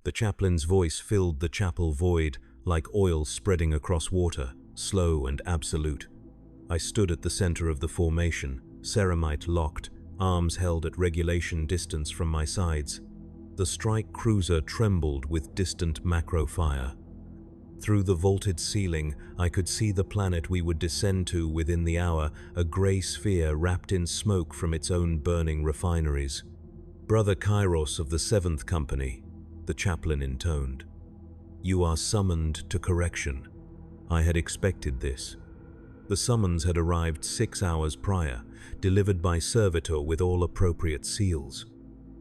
The chaplain's voice filled the chapel void like oil spreading across water, slow and absolute. I stood at the center of the formation, ceramite locked, arms held at regulation distance from my sides. The strike cruiser trembled with distant macro fire. Through the vaulted ceiling, I could see the planet we would descend to within the hour, a gray sphere wrapped in smoke from its own burning refineries. "Brother Kairos of the 7th Company," the chaplain intoned. "You are summoned to correction." I had expected this. The summons had arrived 6 hours prior, delivered by servitor with all appropriate seals.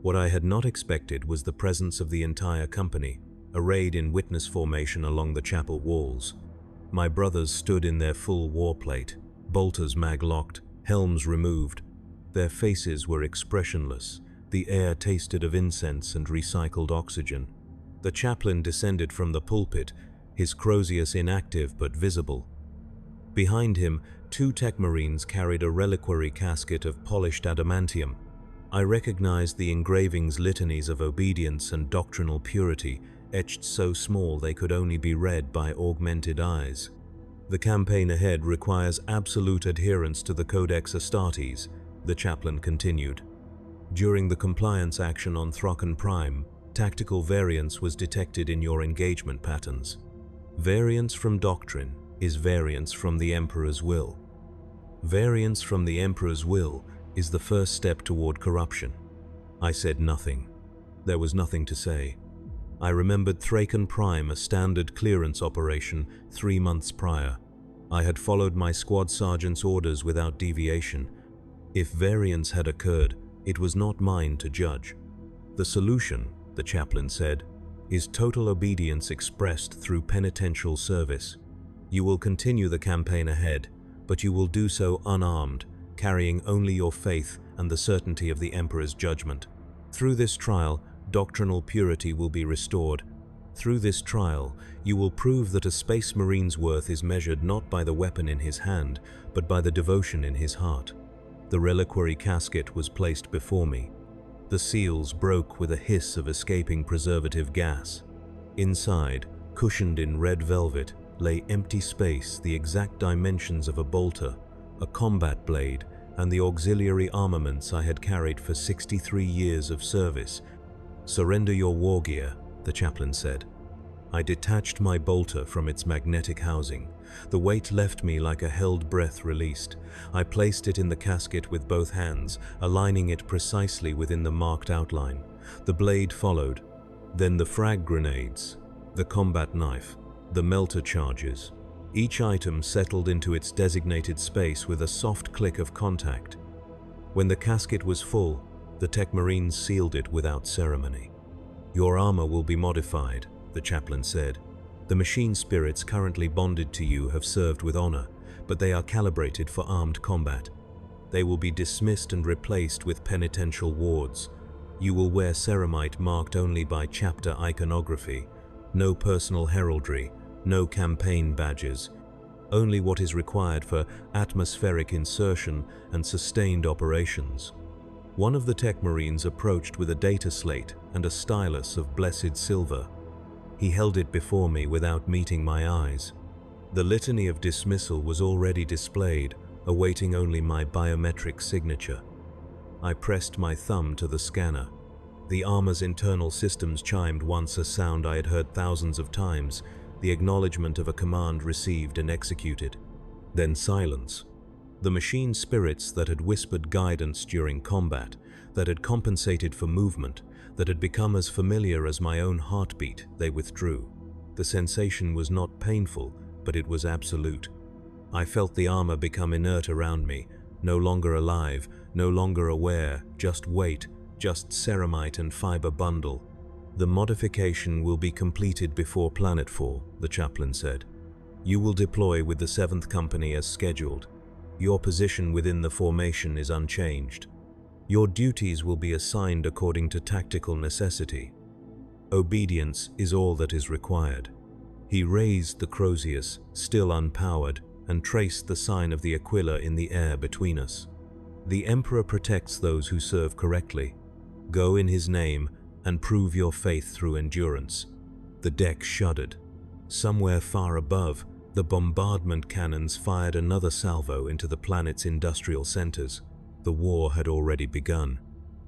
What I had not expected was the presence of the entire company, arrayed in witness formation along the chapel walls. My brothers stood in their full warplate, bolters mag-locked, helms removed. Their faces were expressionless, the air tasted of incense and recycled oxygen. The chaplain descended from the pulpit, his Crozius inactive but visible. Behind him, 2 tech marines carried a reliquary casket of polished adamantium. I recognized the engraving's litanies of obedience and doctrinal purity, etched so small they could only be read by augmented eyes. "The campaign ahead requires absolute adherence to the Codex Astartes," the chaplain continued. "During the compliance action on Throcken Prime, tactical variance was detected in your engagement patterns. Variance from doctrine is variance from the Emperor's will. Variance from the Emperor's will is the first step toward corruption." I said nothing. There was nothing to say. I remembered Thraken Prime, a standard clearance operation 3 months prior. I had followed my squad sergeant's orders without deviation. If variance had occurred, it was not mine to judge. "The solution," the chaplain said, "is total obedience expressed through penitential service. You will continue the campaign ahead, but you will do so unarmed, carrying only your faith and the certainty of the Emperor's judgment. Through this trial, doctrinal purity will be restored. Through this trial, you will prove that a Space Marine's worth is measured not by the weapon in his hand, but by the devotion in his heart." The reliquary casket was placed before me. The seals broke with a hiss of escaping preservative gas. Inside, cushioned in red velvet, lay empty space, the exact dimensions of a bolter, a combat blade, and the auxiliary armaments I had carried for 63 years of service. "Surrender your war gear," the chaplain said. I detached my bolter from its magnetic housing. The weight left me like a held breath released. I placed it in the casket with both hands, aligning it precisely within the marked outline. The blade followed, then the frag grenades, the combat knife, the melter charges. Each item settled into its designated space with a soft click of contact. When the casket was full, the tech marines sealed it without ceremony. "Your armor will be modified," the chaplain said. "The machine spirits currently bonded to you have served with honor, but they are calibrated for armed combat. They will be dismissed and replaced with penitential wards. You will wear ceramite marked only by chapter iconography, no personal heraldry, no campaign badges, only what is required for atmospheric insertion and sustained operations." One of the tech marines approached with a data slate and a stylus of blessed silver. He held it before me without meeting my eyes. The litany of dismissal was already displayed, awaiting only my biometric signature. I pressed my thumb to the scanner. The armor's internal systems chimed once, a sound I had heard thousands of times, the acknowledgement of a command received and executed. Then silence. The machine spirits that had whispered guidance during combat, that had compensated for movement, that had become as familiar as my own heartbeat, they withdrew. The sensation was not painful, but it was absolute. I felt the armor become inert around me, no longer alive, no longer aware, just weight, just ceramite and fiber bundle. "The modification will be completed before planetfall," the chaplain said. "You will deploy with the 7th Company as scheduled. Your position within the formation is unchanged. Your duties will be assigned according to tactical necessity. Obedience is all that is required." He raised the Crozius, still unpowered, and traced the sign of the Aquila in the air between us. "The Emperor protects those who serve correctly. Go in his name and prove your faith through endurance." The deck shuddered. Somewhere far above, the bombardment cannons fired another salvo into the planet's industrial centers. The war had already begun.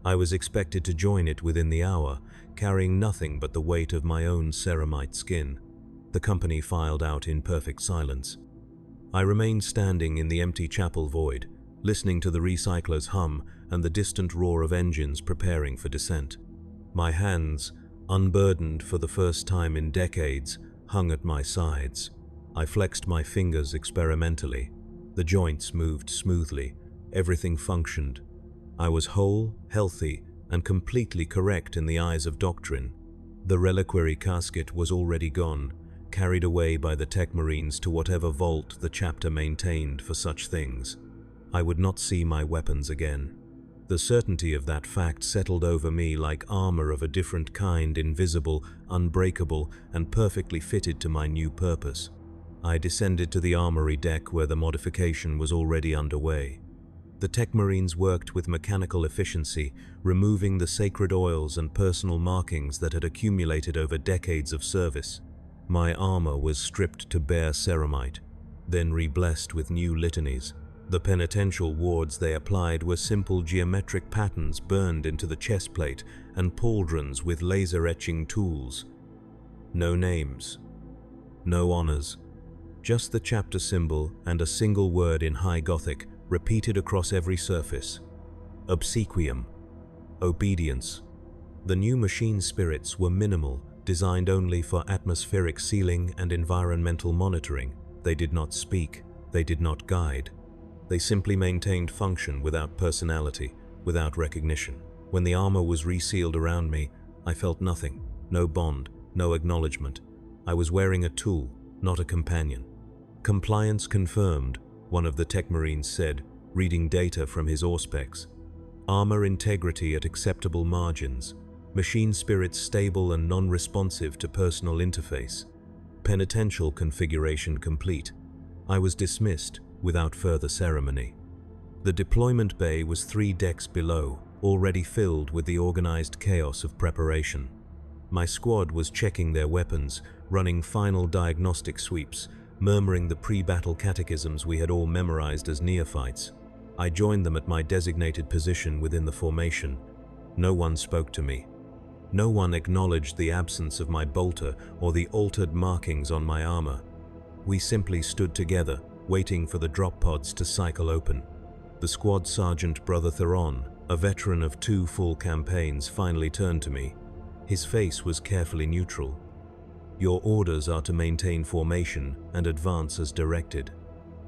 I was expected to join it within the hour, carrying nothing but the weight of my own ceramite skin. The company filed out in perfect silence. I remained standing in the empty chapel void, listening to the recycler's hum and the distant roar of engines preparing for descent. My hands, unburdened for the first time in decades, hung at my sides. I flexed my fingers experimentally. The joints moved smoothly. Everything functioned. I was whole, healthy, and completely correct in the eyes of doctrine. The reliquary casket was already gone, carried away by the tech marines to whatever vault the chapter maintained for such things. I would not see my weapons again. The certainty of that fact settled over me like armor of a different kind, invisible, unbreakable, and perfectly fitted to my new purpose. I descended to the armory deck where the modification was already underway. The tech marines worked with mechanical efficiency, removing the sacred oils and personal markings that had accumulated over decades of service. My armor was stripped to bare ceramite, then reblessed with new litanies. The penitential wards they applied were simple geometric patterns burned into the chest plate and pauldrons with laser-etching tools. No names, no honors, just the chapter symbol and a single word in High Gothic repeated across every surface: obsequium, obedience. The new machine spirits were minimal, designed only for atmospheric sealing and environmental monitoring. They did not speak, they did not guide. They simply maintained function without personality, without recognition. When the armor was resealed around me, I felt nothing, no bond, no acknowledgement. I was wearing a tool, not a companion. "Compliance confirmed," one of the tech marines said, reading data from his auspex. "Armor integrity at acceptable margins. Machine spirits stable and non-responsive to personal interface. Penitential configuration complete." I was dismissed without further ceremony. The deployment bay was 3 decks below, already filled with the organized chaos of preparation. My squad was checking their weapons, running final diagnostic sweeps, murmuring the pre-battle catechisms we had all memorized as neophytes. I joined them at my designated position within the formation. No one spoke to me. No one acknowledged the absence of my bolter or the altered markings on my armor. We simply stood together, waiting for the drop pods to cycle open. The squad sergeant, Brother Theron, a veteran of 2 full campaigns, finally turned to me. His face was carefully neutral. "Your orders are to maintain formation and advance as directed.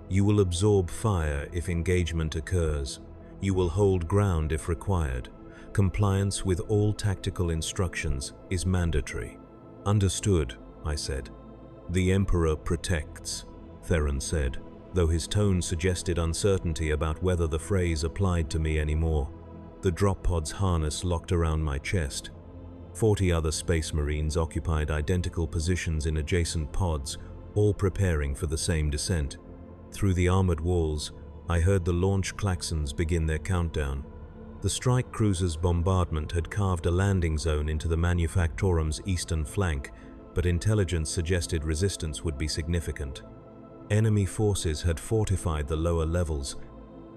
You will absorb fire if engagement occurs. You will hold ground if required. Compliance with all tactical instructions is mandatory." "Understood," I said. "The Emperor protects," Theron said, though his tone suggested uncertainty about whether the phrase applied to me anymore. The drop pod's harness locked around my chest. 40 other Space Marines occupied identical positions in adjacent pods, all preparing for the same descent. Through the armored walls, I heard the launch klaxons begin their countdown. The strike cruiser's bombardment had carved a landing zone into the Manufactorum's eastern flank, but intelligence suggested resistance would be significant. Enemy forces had fortified the lower levels.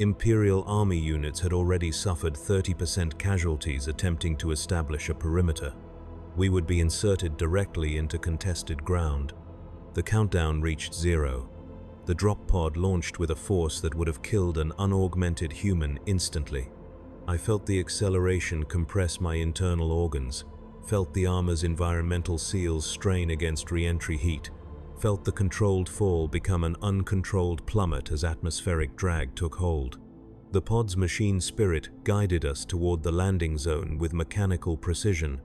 Imperial Army units had already suffered 30% casualties attempting to establish a perimeter. We would be inserted directly into contested ground. The countdown reached 0. The drop pod launched with a force that would have killed an unaugmented human instantly. I felt the acceleration compress my internal organs, felt the armor's environmental seals strain against re-entry heat, felt the controlled fall become an uncontrolled plummet as atmospheric drag took hold. The pod's machine spirit guided us toward the landing zone with mechanical precision,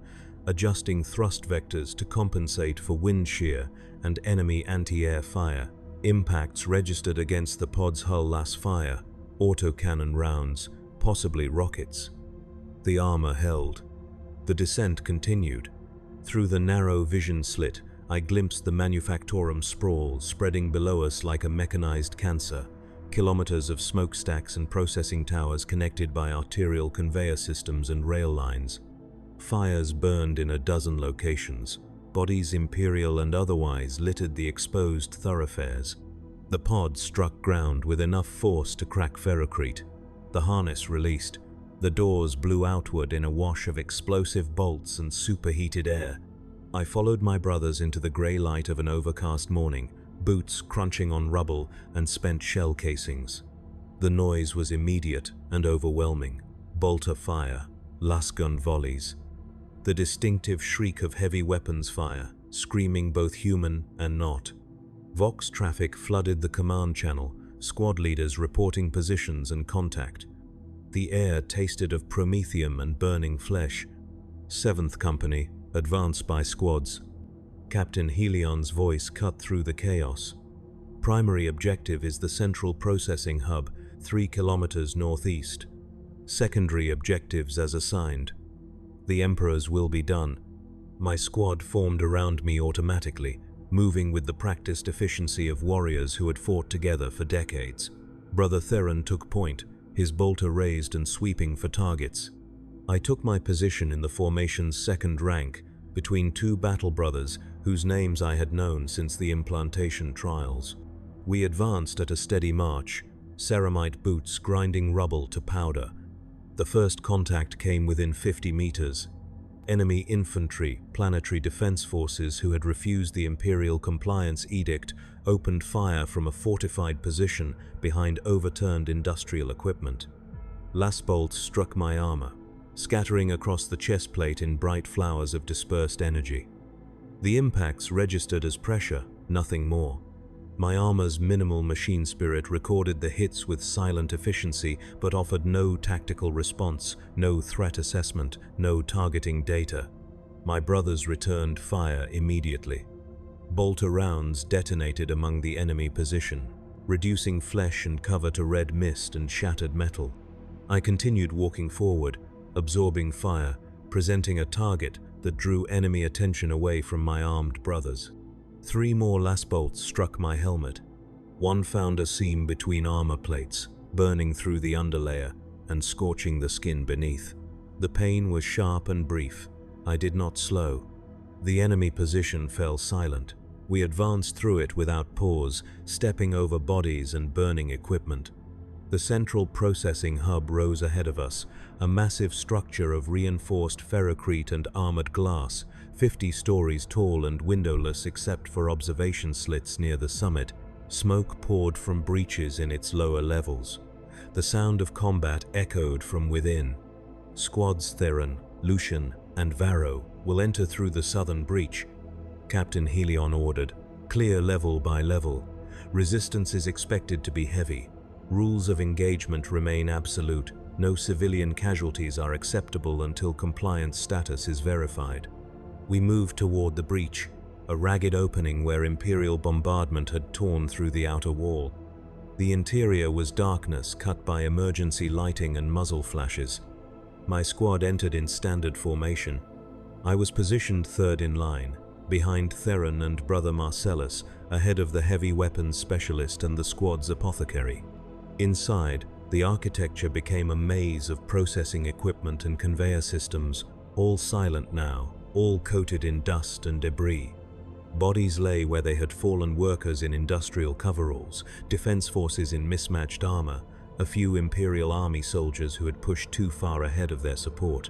adjusting thrust vectors to compensate for wind shear and enemy anti-air fire. Impacts registered against the pod's hull las fire, autocannon rounds, possibly rockets. The armor held. The descent continued. Through the narrow vision slit, I glimpsed the Manufactorum sprawl spreading below us like a mechanized cancer, kilometers of smokestacks and processing towers connected by arterial conveyor systems and rail lines. Fires burned in a dozen locations. Bodies, Imperial and otherwise, littered the exposed thoroughfares. The pod struck ground with enough force to crack ferrocrete. The harness released. The doors blew outward in a wash of explosive bolts and superheated air. I followed my brothers into the grey light of an overcast morning, boots crunching on rubble and spent shell casings. The noise was immediate and overwhelming. Bolter fire, lasgun volleys. The distinctive shriek of heavy weapons fire, screaming both human and not. Vox traffic flooded the command channel, squad leaders reporting positions and contact. The air tasted of promethium and burning flesh. 7th Company, advance by squads. Captain Helion's voice cut through the chaos. Primary objective is the central processing hub, 3 kilometers northeast. Secondary objectives as assigned. The Emperor's will be done. My squad formed around me automatically, moving with the practiced efficiency of warriors who had fought together for decades. Brother Theron took point, his bolter raised and sweeping for targets. I took my position in the formation's second rank, between 2 battle brothers whose names I had known since the implantation trials. We advanced at a steady march, ceramite boots grinding rubble to powder. The first contact came within 50 meters. Enemy infantry, planetary defense forces who had refused the Imperial compliance edict opened fire from a fortified position behind overturned industrial equipment. Las bolts struck my armor, scattering across the chest plate in bright flowers of dispersed energy. The impacts registered as pressure, nothing more. My armor's minimal machine spirit recorded the hits with silent efficiency but offered no tactical response, no threat assessment, no targeting data. My brothers returned fire immediately. Bolter rounds detonated among the enemy position, reducing flesh and cover to red mist and shattered metal. I continued walking forward, absorbing fire, presenting a target that drew enemy attention away from my armed brothers. 3 more las bolts struck my helmet. One found a seam between armor plates, burning through the underlayer and scorching the skin beneath. The pain was sharp and brief. I did not slow. The enemy position fell silent. We advanced through it without pause, stepping over bodies and burning equipment. The central processing hub rose ahead of us, a massive structure of reinforced ferrocrete and armored glass, 50 stories tall and windowless except for observation slits near the summit. Smoke poured from breaches in its lower levels. The sound of combat echoed from within. Squads Theron, Lucian, and Varro will enter through the southern breach. Captain Helion ordered, clear level by level. Resistance is expected to be heavy. Rules of engagement remain absolute. No civilian casualties are acceptable until compliance status is verified. We moved toward the breach, a ragged opening where Imperial bombardment had torn through the outer wall. The interior was darkness cut by emergency lighting and muzzle flashes. My squad entered in standard formation. I was positioned third in line, behind Theron and Brother Marcellus, ahead of the heavy weapons specialist and the squad's apothecary. Inside, the architecture became a maze of processing equipment and conveyor systems, all silent now, all coated in dust and debris. Bodies lay where they had fallen, workers in industrial coveralls, defense forces in mismatched armor, a few Imperial Army soldiers who had pushed too far ahead of their support.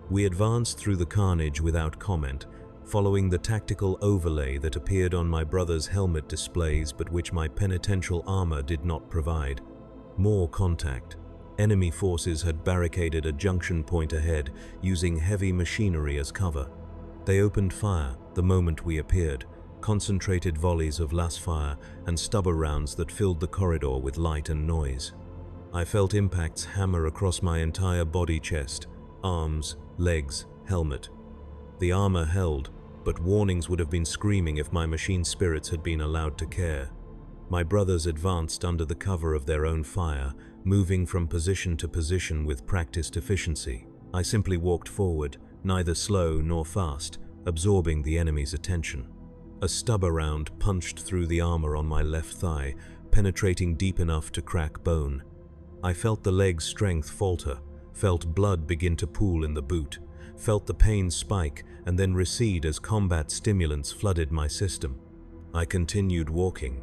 We advanced through the carnage without comment, following the tactical overlay that appeared on my brother's helmet displays but which my penitential armor did not provide. More contact. Enemy forces had barricaded a junction point ahead, using heavy machinery as cover. They opened fire the moment we appeared, concentrated volleys of las fire and stubber rounds that filled the corridor with light and noise. I felt impacts hammer across my entire body, chest, arms, legs, helmet. The armor held, but warnings would have been screaming if my machine spirits had been allowed to care. My brothers advanced under the cover of their own fire, moving from position to position with practiced efficiency. I simply walked forward, neither slow nor fast, absorbing the enemy's attention. A stubber round punched through the armor on my left thigh, penetrating deep enough to crack bone. I felt the leg's strength falter, felt blood begin to pool in the boot, felt the pain spike and then recede as combat stimulants flooded my system. I continued walking.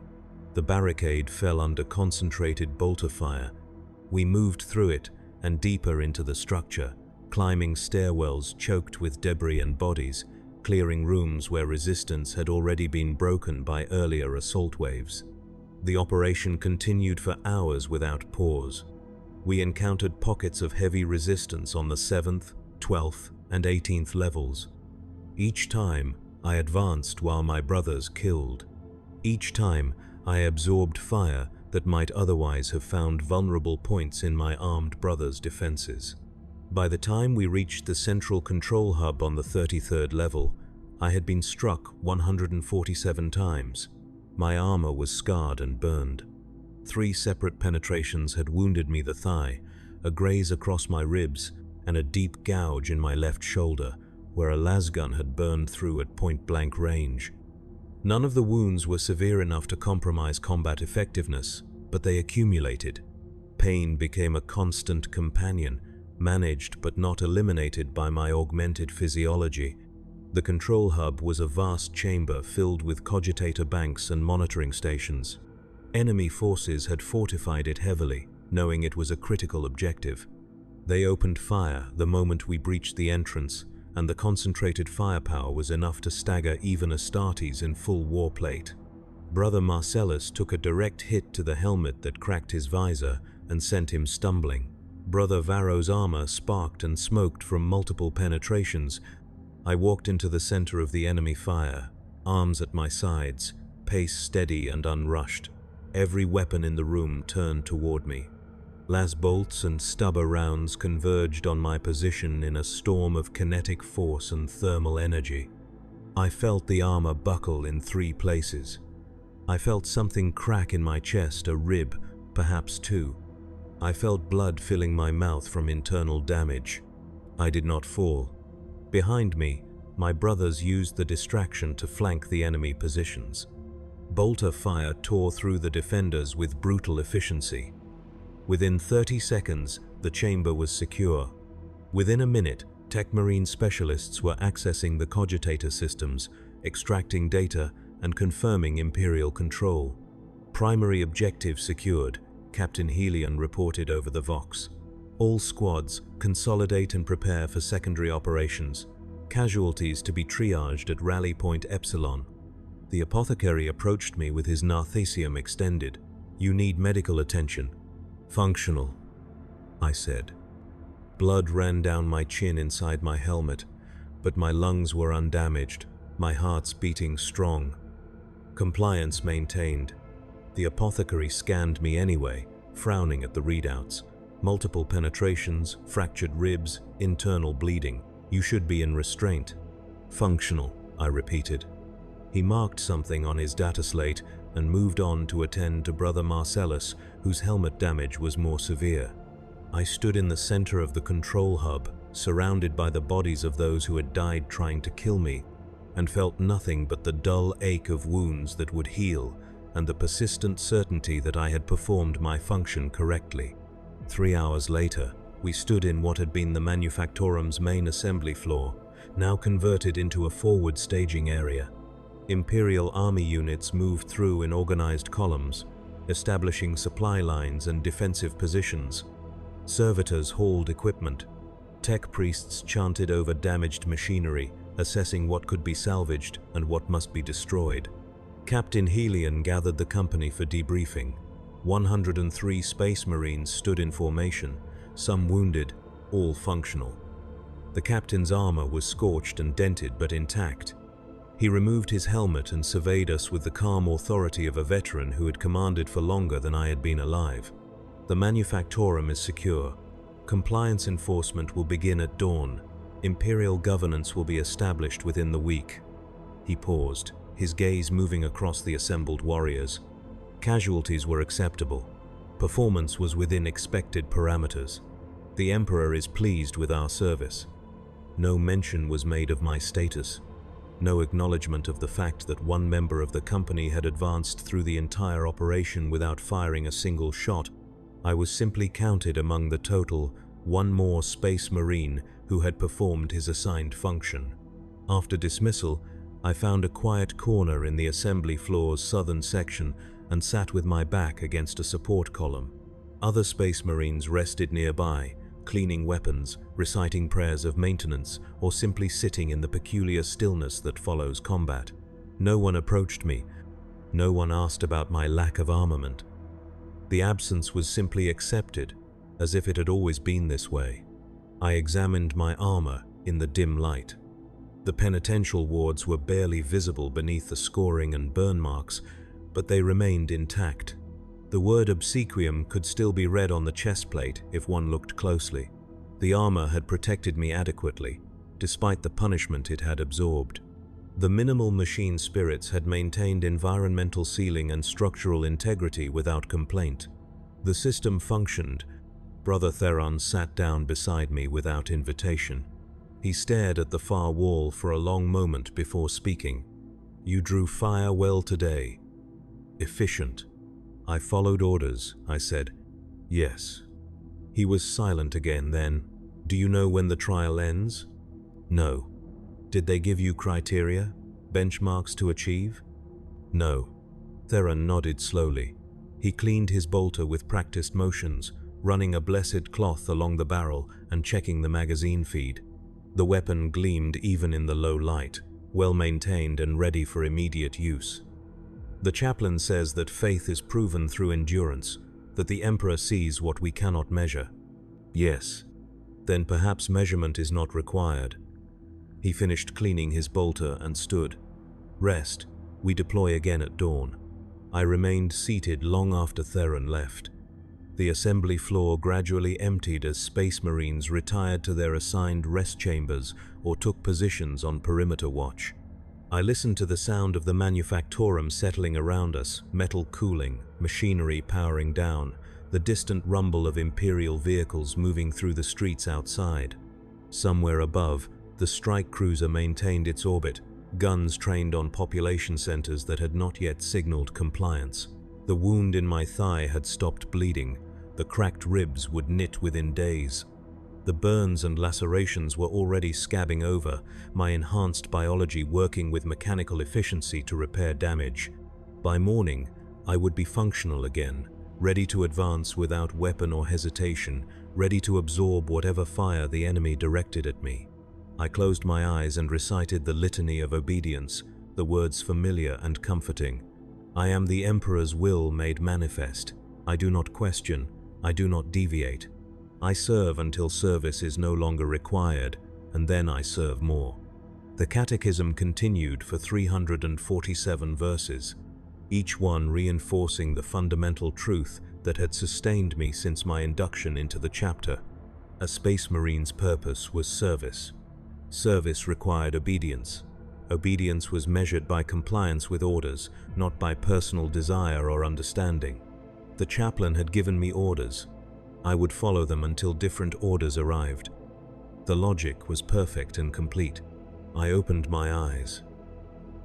The barricade fell under concentrated bolter fire. We moved through it and deeper into the structure, climbing stairwells choked with debris and bodies, clearing rooms where resistance had already been broken by earlier assault waves. The operation continued for hours without pause. We encountered pockets of heavy resistance on the 7th, 12th, and 18th levels. Each time, I advanced while my brothers killed. Each time, I absorbed fire that might otherwise have found vulnerable points in my armed brothers' defenses. By the time we reached the central control hub on the 33rd level, I had been struck 147 times. My armor was scarred and burned. 3 separate penetrations had wounded me the thigh, a graze across my ribs, and a deep gouge in my left shoulder, where a lasgun had burned through at point-blank range. None of the wounds were severe enough to compromise combat effectiveness, but they accumulated. Pain became a constant companion, managed but not eliminated by my augmented physiology. The control hub was a vast chamber filled with cogitator banks and monitoring stations. Enemy forces had fortified it heavily, knowing it was a critical objective. They opened fire the moment we breached the entrance, and the concentrated firepower was enough to stagger even Astartes in full warplate. Brother Marcellus took a direct hit to the helmet that cracked his visor and sent him stumbling. Brother Varro's armor sparked and smoked from multiple penetrations. I walked into the center of the enemy fire, arms at my sides, pace steady and unrushed. Every weapon in the room turned toward me. Las bolts and stubber rounds converged on my position in a storm of kinetic force and thermal energy. I felt the armor buckle in 3 places. I felt something crack in my chest, a rib, perhaps 2. I felt blood filling my mouth from internal damage. I did not fall. Behind me, my brothers used the distraction to flank the enemy positions. Bolter fire tore through the defenders with brutal efficiency. Within 30 seconds, the chamber was secure. Within a minute, Tech Marine specialists were accessing the cogitator systems, extracting data, and confirming Imperial control. Primary objective secured, Captain Helion reported over the Vox. All squads consolidate and prepare for secondary operations. Casualties to be triaged at Rally Point Epsilon. The apothecary approached me with his narthecium extended. You need medical attention. Functional, I said. Blood ran down my chin inside my helmet, but my lungs were undamaged, my heart's beating strong. Compliance maintained. The apothecary scanned me anyway, frowning at the readouts. Multiple penetrations, fractured ribs, internal bleeding. You should be in restraint. Functional, I repeated. He marked something on his data slate and moved on to attend to Brother Marcellus, whose helmet damage was more severe. I stood in the center of the control hub, surrounded by the bodies of those who had died trying to kill me, and felt nothing but the dull ache of wounds that would heal and the persistent certainty that I had performed my function correctly. 3 hours later, we stood in what had been the Manufactorum's main assembly floor, now converted into a forward staging area. Imperial Army units moved through in organized columns, establishing supply lines and defensive positions. Servitors hauled equipment. Tech priests chanted over damaged machinery, assessing what could be salvaged and what must be destroyed. Captain Helion gathered the company for debriefing. 103 Space Marines stood in formation, some wounded, all functional. The captain's armor was scorched and dented but intact. He removed his helmet and surveyed us with the calm authority of a veteran who had commanded for longer than I had been alive. The Manufactorum is secure. Compliance enforcement will begin at dawn. Imperial governance will be established within the week. He paused, his gaze moving across the assembled warriors. Casualties were acceptable. Performance was within expected parameters. The Emperor is pleased with our service. No mention was made of my status. No acknowledgement of the fact that one member of the company had advanced through the entire operation without firing a single shot. I was simply counted among the total, one more Space Marine who had performed his assigned function. After dismissal, I found a quiet corner in the assembly floor's southern section and sat with my back against a support column. Other Space Marines rested nearby, cleaning weapons, reciting prayers of maintenance, or simply sitting in the peculiar stillness that follows combat. No one approached me. No one asked about my lack of armament. The absence was simply accepted, as if it had always been this way. I examined my armor in the dim light. The penitential wards were barely visible beneath the scoring and burn marks, but they remained intact. The word obsequium could still be read on the chest plate if one looked closely. The armor had protected me adequately, despite the punishment it had absorbed. The minimal machine spirits had maintained environmental sealing and structural integrity without complaint. The system functioned. Brother Theron sat down beside me without invitation. He stared at the far wall for a long moment before speaking. "You drew fire well today. Efficient." "I followed orders," I said. "Yes." He was silent again then. "Do you know when the trial ends?" "No." "Did they give you criteria, benchmarks to achieve?" "No." Theron nodded slowly. He cleaned his bolter with practiced motions, running a blessed cloth along the barrel and checking the magazine feed. The weapon gleamed even in the low light, well maintained and ready for immediate use. "The chaplain says that faith is proven through endurance, that the Emperor sees what we cannot measure." "Yes." "Then perhaps measurement is not required." He finished cleaning his bolter and stood. "Rest. We deploy again at dawn." I remained seated long after Theron left. The assembly floor gradually emptied as Space Marines retired to their assigned rest chambers or took positions on perimeter watch. I listened to the sound of the manufactorum settling around us, metal cooling, machinery powering down, the distant rumble of Imperial vehicles moving through the streets outside. Somewhere above, the strike cruiser maintained its orbit, guns trained on population centers that had not yet signaled compliance. The wound in my thigh had stopped bleeding. The cracked ribs would knit within days. The burns and lacerations were already scabbing over, my enhanced biology working with mechanical efficiency to repair damage. By morning, I would be functional again, ready to advance without weapon or hesitation, ready to absorb whatever fire the enemy directed at me. I closed my eyes and recited the litany of obedience, the words familiar and comforting. "I am the Emperor's will made manifest. I do not question. I do not deviate. I serve until service is no longer required, and then I serve more." The catechism continued for 347 verses, each one reinforcing the fundamental truth that had sustained me since my induction into the chapter. A Space Marine's purpose was service. Service required obedience. Obedience was measured by compliance with orders, not by personal desire or understanding. The chaplain had given me orders. I would follow them until different orders arrived. The logic was perfect and complete. I opened my eyes.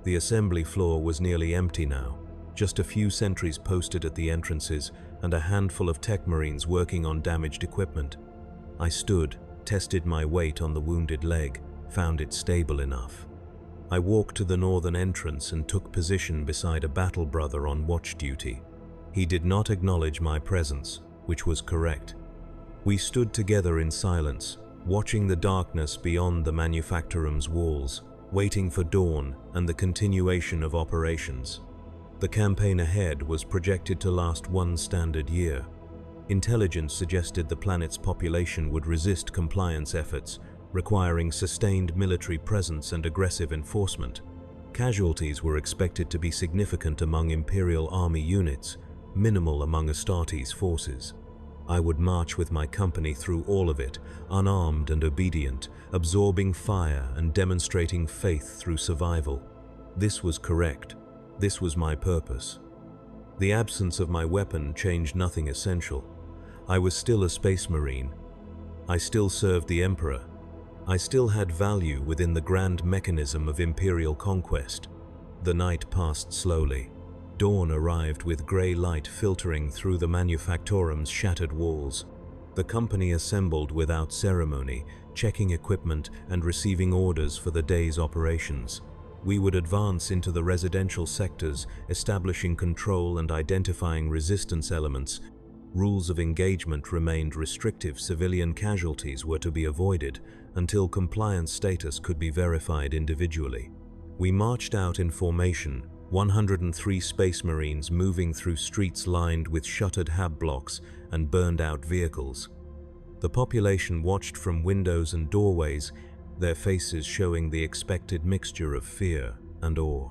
The assembly floor was nearly empty now, just a few sentries posted at the entrances and a handful of tech marines working on damaged equipment. I stood, tested my weight on the wounded leg, found it stable enough. I walked to the northern entrance and took position beside a battle brother on watch duty. He did not acknowledge my presence, which was correct. We stood together in silence, watching the darkness beyond the manufactorum's walls, waiting for dawn and the continuation of operations. The campaign ahead was projected to last one standard year. Intelligence suggested the planet's population would resist compliance efforts, requiring sustained military presence and aggressive enforcement. Casualties were expected to be significant among Imperial Army units, minimal among Astartes forces. I would march with my company through all of it, unarmed and obedient, absorbing fire and demonstrating faith through survival. This was correct. This was my purpose. The absence of my weapon changed nothing essential. I was still a Space Marine. I still served the Emperor. I still had value within the grand mechanism of Imperial conquest. The night passed slowly. Dawn arrived with grey light filtering through the manufactorum's shattered walls. The company assembled without ceremony, checking equipment and receiving orders for the day's operations. We would advance into the residential sectors, establishing control and identifying resistance elements. Rules of engagement remained restrictive. Civilian casualties were to be avoided until compliance status could be verified individually. We marched out in formation, 103 Space Marines moving through streets lined with shuttered hab blocks and burned-out vehicles. The population watched from windows and doorways, their faces showing the expected mixture of fear and awe.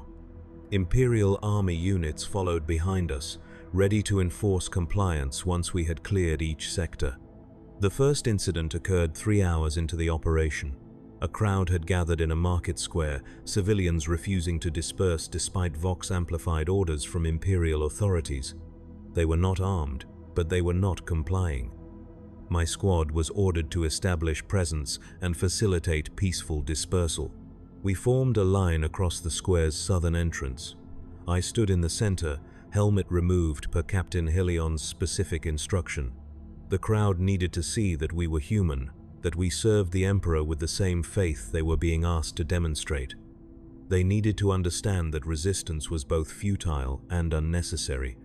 Imperial Army units followed behind us, ready to enforce compliance once we had cleared each sector. The first incident occurred 3 hours into the operation. A crowd had gathered in a market square, civilians refusing to disperse despite Vox-amplified orders from Imperial authorities. They were not armed, but they were not complying. My squad was ordered to establish presence and facilitate peaceful dispersal. We formed a line across the square's southern entrance. I stood in the center, helmet removed per Captain Hilion's specific instruction. The crowd needed to see that we were human, that we served the Emperor with the same faith they were being asked to demonstrate. They needed to understand that resistance was both futile and unnecessary.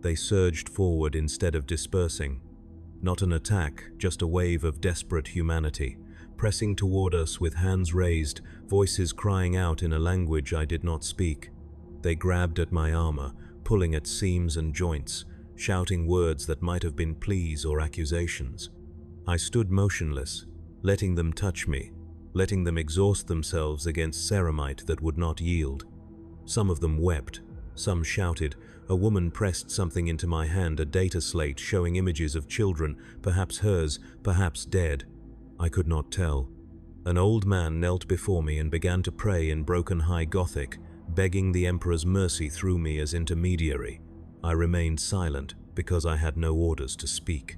They surged forward instead of dispersing. Not an attack, just a wave of desperate humanity, pressing toward us with hands raised, voices crying out in a language I did not speak. They grabbed at my armor, pulling at seams and joints, shouting words that might have been pleas or accusations. I stood motionless, letting them touch me, letting them exhaust themselves against ceramite that would not yield. Some of them wept, some shouted. A woman pressed something into my hand, a data slate showing images of children, perhaps hers, perhaps dead. I could not tell. An old man knelt before me and began to pray in broken High Gothic, begging the Emperor's mercy through me as intermediary. I remained silent because I had no orders to speak.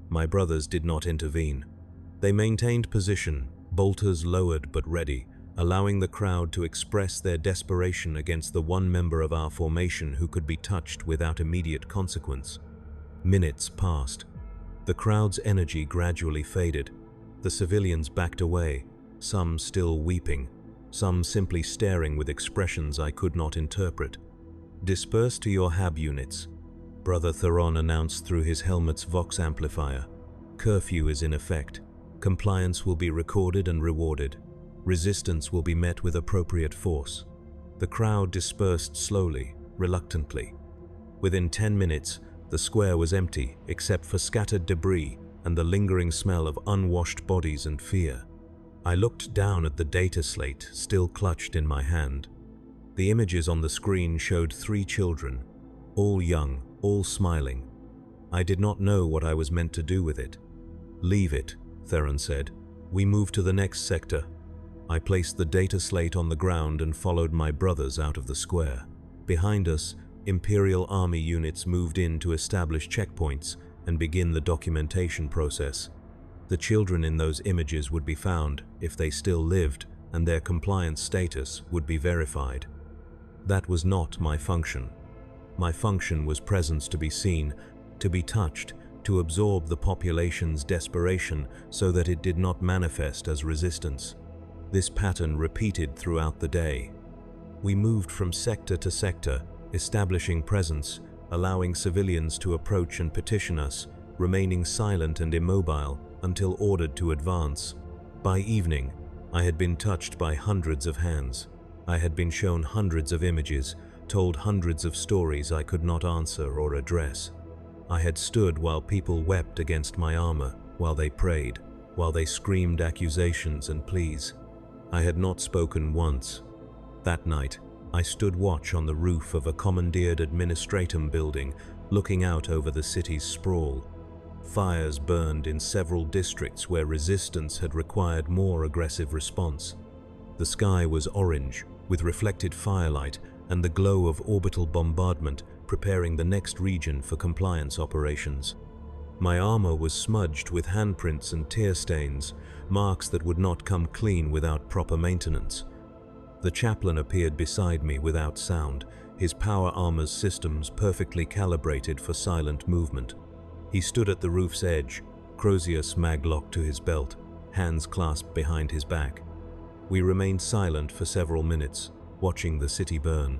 My brothers did not intervene. They maintained position, bolters lowered but ready, allowing the crowd to express their desperation against the one member of our formation who could be touched without immediate consequence. Minutes passed. The crowd's energy gradually faded. The civilians backed away, some still weeping, some simply staring with expressions I could not interpret. "Disperse to your hab units," Brother Theron announced through his helmet's Vox amplifier. "Curfew is in effect. Compliance will be recorded and rewarded. Resistance will be met with appropriate force." The crowd dispersed slowly, reluctantly. Within 10 minutes, the square was empty except for scattered debris and the lingering smell of unwashed bodies and fear. I looked down at the data slate still clutched in my hand. The images on the screen showed 3 children, all young, all smiling. I did not know what I was meant to do with it. "Leave it," Theron said. "We move to the next sector." I placed the data slate on the ground and followed my brothers out of the square. Behind us, Imperial Army units moved in to establish checkpoints and begin the documentation process. The children in those images would be found, if they still lived, and their compliance status would be verified. That was not my function. My function was presence to be seen, to be touched, to absorb the population's desperation so that it did not manifest as resistance. This pattern repeated throughout the day. We moved from sector to sector, establishing presence, allowing civilians to approach and petition us, remaining silent and immobile until ordered to advance. By evening, I had been touched by hundreds of hands. I had been shown hundreds of images, told hundreds of stories I could not answer or address. I had stood while people wept against my armor, while they prayed, while they screamed accusations and pleas. I had not spoken once. That night, I stood watch on the roof of a commandeered administratum building, looking out over the city's sprawl. Fires burned in several districts where resistance had required more aggressive response. The sky was orange, with reflected firelight and the glow of orbital bombardment preparing the next region for compliance operations. My armor was smudged with handprints and tear stains, marks that would not come clean without proper maintenance. The chaplain appeared beside me without sound, his power armor's systems perfectly calibrated for silent movement. He stood at the roof's edge, Crozius maglock to his belt, hands clasped behind his back. We remained silent for several minutes, watching the city burn.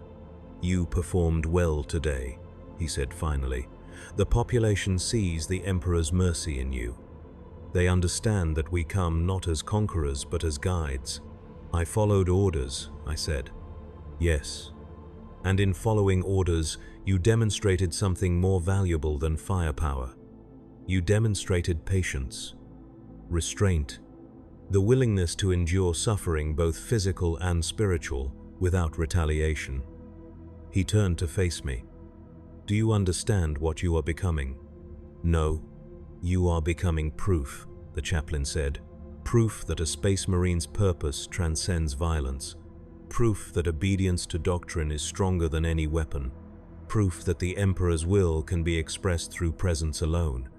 "You performed well today," he said finally. "The population sees the Emperor's mercy in you. They understand that we come not as conquerors but as guides." "I followed orders," I said. "Yes. And in following orders, you demonstrated something more valuable than firepower. You demonstrated patience, restraint, the willingness to endure suffering, both physical and spiritual, without retaliation." He turned to face me. "Do you understand what you are becoming?" "No. You are becoming proof," the chaplain said. "Proof that a Space Marine's purpose transcends violence. Proof that obedience to doctrine is stronger than any weapon. Proof that the Emperor's will can be expressed through presence alone."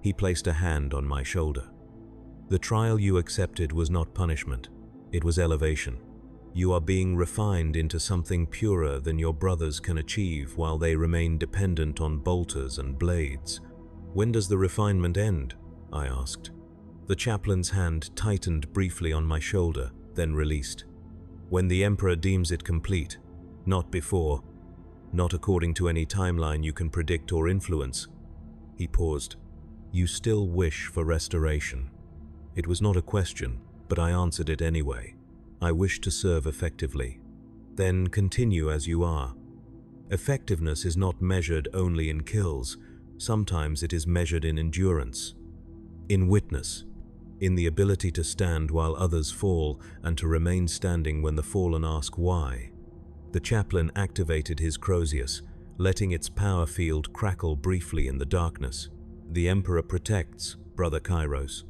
He placed a hand on my shoulder. "The trial you accepted was not punishment. It was elevation. You are being refined into something purer than your brothers can achieve while they remain dependent on bolters and blades." "When does the refinement end?" I asked. The chaplain's hand tightened briefly on my shoulder, then released. "When the Emperor deems it complete, not before, not according to any timeline you can predict or influence." He paused. "You still wish for restoration." It was not a question, but I answered it anyway. "I wish to serve effectively." "Then continue as you are. Effectiveness is not measured only in kills. Sometimes it is measured in endurance, in witness, in the ability to stand while others fall and to remain standing when the fallen ask why." The chaplain activated his Crozius, letting its power field crackle briefly in the darkness. "The Emperor protects, Brother Kairos.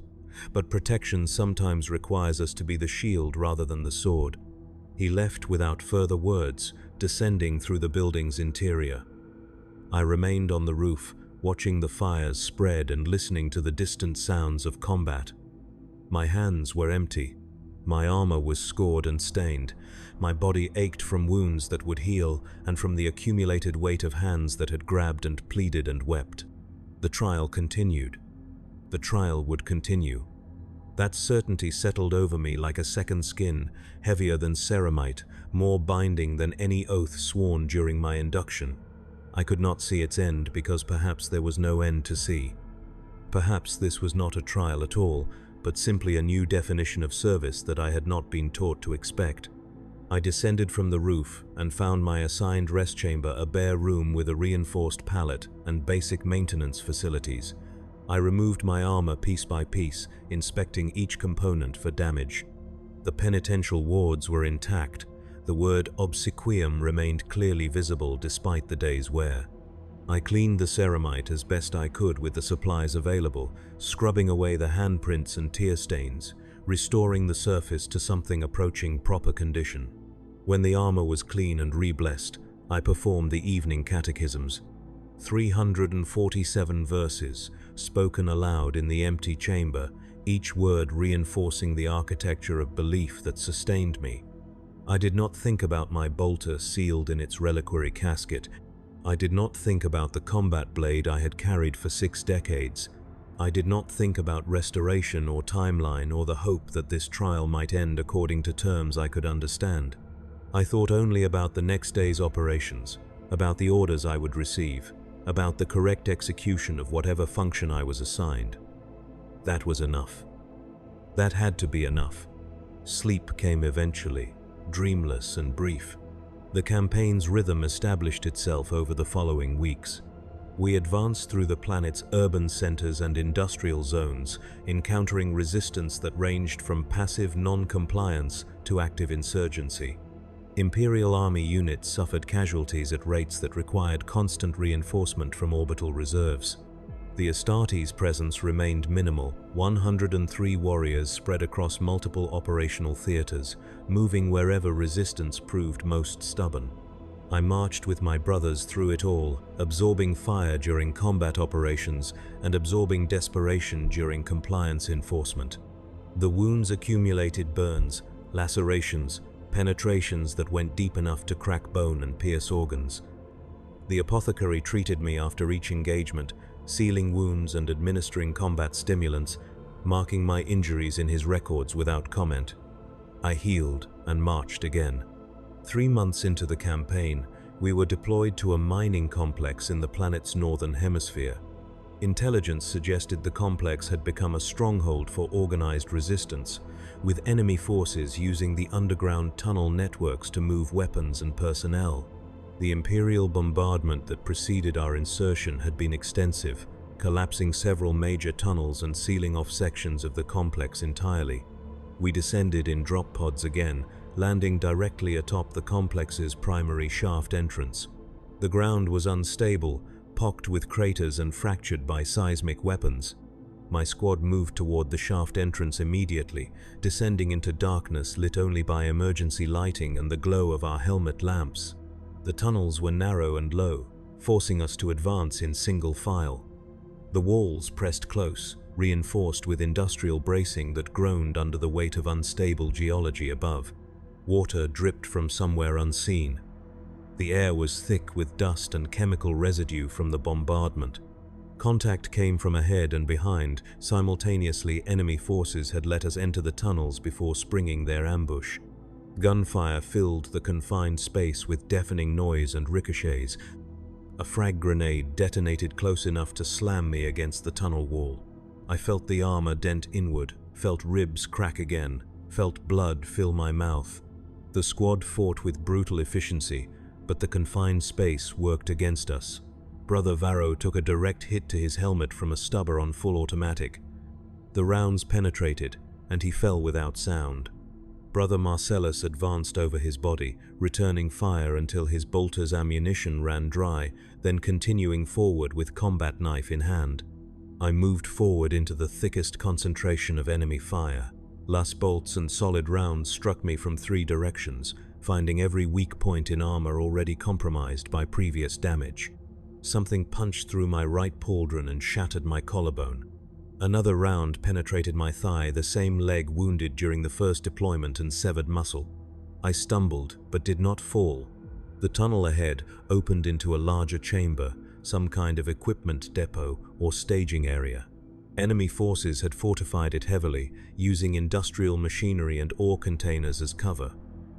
But protection sometimes requires us to be the shield rather than the sword." He left without further words, descending through the building's interior. I remained on the roof, watching the fires spread and listening to the distant sounds of combat. My hands were empty. My armor was scored and stained. My body ached from wounds that would heal and from the accumulated weight of hands that had grabbed and pleaded and wept. The trial continued. The trial would continue. That certainty settled over me like a second skin, heavier than ceramite, more binding than any oath sworn during my induction. I could not see its end because perhaps there was no end to see. Perhaps this was not a trial at all, but simply a new definition of service that I had not been taught to expect. I descended from the roof and found my assigned rest chamber a bare room with a reinforced pallet and basic maintenance facilities. I removed my armor piece by piece, inspecting each component for damage. The penitential wards were intact. The word obsequium remained clearly visible despite the day's wear. I cleaned the ceramite as best I could with the supplies available, scrubbing away the handprints and tear stains, restoring the surface to something approaching proper condition. When the armor was clean and re-blessed, I performed the evening catechisms. 347 verses, spoken aloud in the empty chamber, each word reinforcing the architecture of belief that sustained me. I did not think about my bolter sealed in its reliquary casket. I did not think about the combat blade I had carried for 6 decades. I did not think about restoration or timeline or the hope that this trial might end according to terms I could understand. I thought only about the next day's operations, about the orders I would receive, about the correct execution of whatever function I was assigned. That was enough. That had to be enough. Sleep came eventually, dreamless and brief. The campaign's rhythm established itself over the following weeks. We advanced through the planet's urban centers and industrial zones, encountering resistance that ranged from passive non-compliance to active insurgency. Imperial Army units suffered casualties at rates that required constant reinforcement from orbital reserves. The Astartes' presence remained minimal, 103 warriors spread across multiple operational theaters, moving wherever resistance proved most stubborn. I marched with my brothers through it all, absorbing fire during combat operations and absorbing desperation during compliance enforcement. The wounds accumulated burns, lacerations, penetrations that went deep enough to crack bone and pierce organs. The apothecary treated me after each engagement, sealing wounds and administering combat stimulants, marking my injuries in his records without comment. I healed and marched again. 3 months into the campaign, we were deployed to a mining complex in the planet's northern hemisphere. Intelligence suggested the complex had become a stronghold for organized resistance, with enemy forces using the underground tunnel networks to move weapons and personnel. The Imperial bombardment that preceded our insertion had been extensive, collapsing several major tunnels and sealing off sections of the complex entirely. We descended in drop pods again, landing directly atop the complex's primary shaft entrance. The ground was unstable, pocked with craters and fractured by seismic weapons. My squad moved toward the shaft entrance immediately, descending into darkness lit only by emergency lighting and the glow of our helmet lamps. The tunnels were narrow and low, forcing us to advance in single file. The walls pressed close, reinforced with industrial bracing that groaned under the weight of unstable geology above. Water dripped from somewhere unseen. The air was thick with dust and chemical residue from the bombardment. Contact came from ahead and behind. Simultaneously, enemy forces had let us enter the tunnels before springing their ambush. Gunfire filled the confined space with deafening noise and ricochets. A frag grenade detonated close enough to slam me against the tunnel wall. I felt the armor dent inward, felt ribs crack again, felt blood fill my mouth. The squad fought with brutal efficiency, but the confined space worked against us. Brother Varro took a direct hit to his helmet from a stubber on full automatic. The rounds penetrated, and he fell without sound. Brother Marcellus advanced over his body, returning fire until his bolter's ammunition ran dry, then continuing forward with combat knife in hand. I moved forward into the thickest concentration of enemy fire. Las bolts and solid rounds struck me from 3 directions, finding every weak point in armor already compromised by previous damage. Something punched through my right pauldron and shattered my collarbone. Another round penetrated my thigh, the same leg wounded during the first deployment and severed muscle. I stumbled, but did not fall. The tunnel ahead opened into a larger chamber, some kind of equipment depot or staging area. Enemy forces had fortified it heavily, using industrial machinery and ore containers as cover.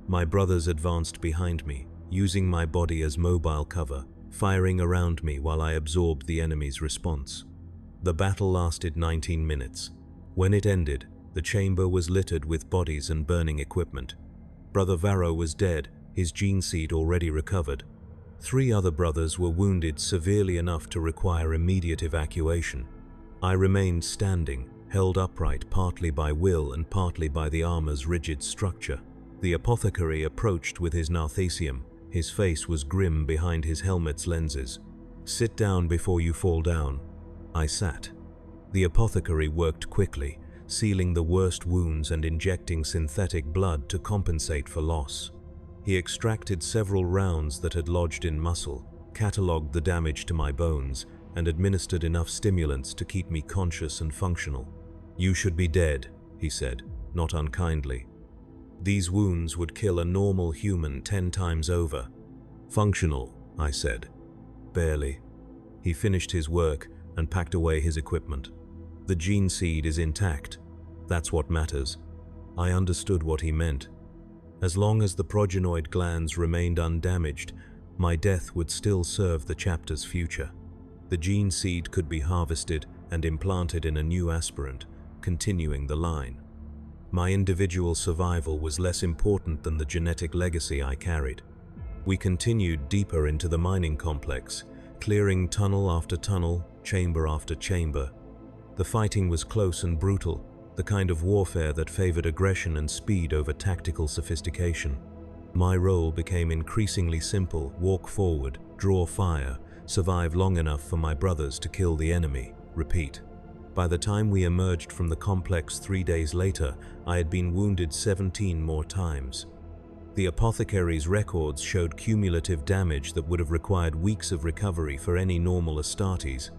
My brothers advanced behind me, using my body as mobile cover, firing around me while I absorbed the enemy's response. The battle lasted 19 minutes. When it ended, the chamber was littered with bodies and burning equipment. Brother Varro was dead, his gene seed already recovered. 3 other brothers were wounded severely enough to require immediate evacuation. I remained standing, held upright partly by will and partly by the armor's rigid structure. The apothecary approached with his narthesium. His face was grim behind his helmet's lenses. "Sit down before you fall down." I sat. The apothecary worked quickly, sealing the worst wounds and injecting synthetic blood to compensate for loss. He extracted several rounds that had lodged in muscle, catalogued the damage to my bones, and administered enough stimulants to keep me conscious and functional. "You should be dead," he said, not unkindly. "These wounds would kill a normal human 10 times over." "Functional," I said. "Barely." He finished his work and packed away his equipment. "The gene seed is intact. That's what matters." I understood what he meant. As long as the progenoid glands remained undamaged, my death would still serve the chapter's future. The gene seed could be harvested and implanted in a new aspirant, continuing the line. My individual survival was less important than the genetic legacy I carried. We continued deeper into the mining complex, clearing tunnel after tunnel, chamber after chamber. The fighting was close and brutal, the kind of warfare that favored aggression and speed over tactical sophistication. My role became increasingly simple: walk forward, draw fire, survive long enough for my brothers to kill the enemy, repeat. By the time we emerged from the complex 3 days later, I had been wounded 17 more times. The apothecary's records showed cumulative damage that would have required weeks of recovery for any normal Astartes.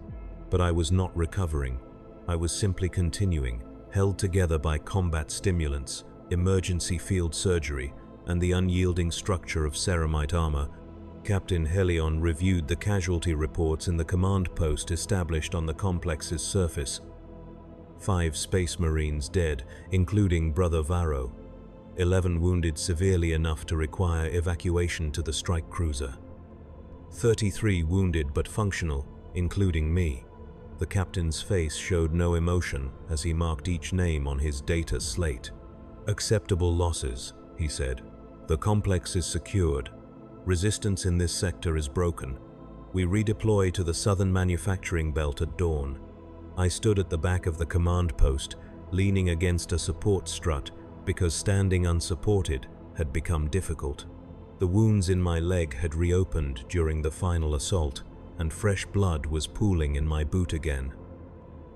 But I was not recovering. I was simply continuing, held together by combat stimulants, emergency field surgery, and the unyielding structure of ceramite armor. Captain Helion reviewed the casualty reports in the command post established on the complex's surface. 5 Space Marines dead, including Brother Varro. 11 wounded severely enough to require evacuation to the strike cruiser. 33 wounded but functional, including me. The captain's face showed no emotion as he marked each name on his data slate. "Acceptable losses," he said. "The complex is secured. Resistance in this sector is broken. We redeploy to the southern manufacturing belt at dawn." I stood at the back of the command post, leaning against a support strut because standing unsupported had become difficult. The wounds in my leg had reopened during the final assault, and fresh blood was pooling in my boot again.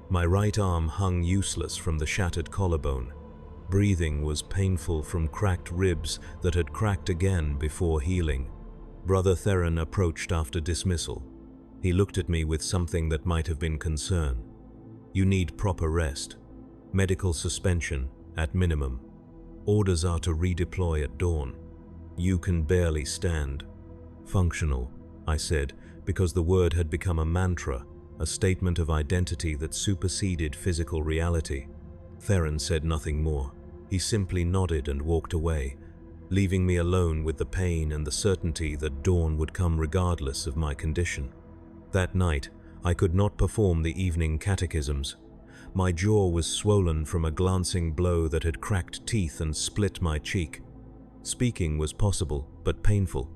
My right arm hung useless from the shattered collarbone. Breathing was painful from cracked ribs that had cracked again before healing. Brother Theron approached after dismissal. He looked at me with something that might have been concern. "You need proper rest. Medical suspension, at minimum. Orders are to redeploy at dawn. You can barely stand." "Functional," I said, because the word had become a mantra, a statement of identity that superseded physical reality. Theron said nothing more. He simply nodded and walked away, leaving me alone with the pain and the certainty that dawn would come regardless of my condition. That night, I could not perform the evening catechisms. My jaw was swollen from a glancing blow that had cracked teeth and split my cheek. Speaking was possible, but painful.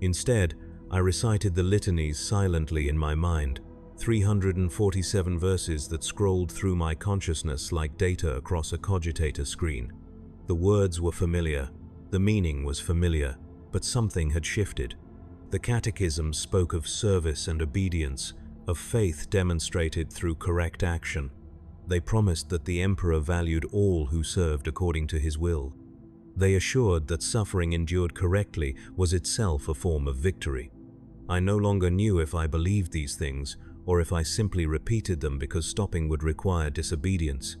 Instead, I recited the litanies silently in my mind, 347 verses that scrolled through my consciousness like data across a cogitator screen. The words were familiar, the meaning was familiar, but something had shifted. The catechism spoke of service and obedience, of faith demonstrated through correct action. They promised that the Emperor valued all who served according to his will. They assured that suffering endured correctly was itself a form of victory. I no longer knew if I believed these things, or if I simply repeated them because stopping would require disobedience.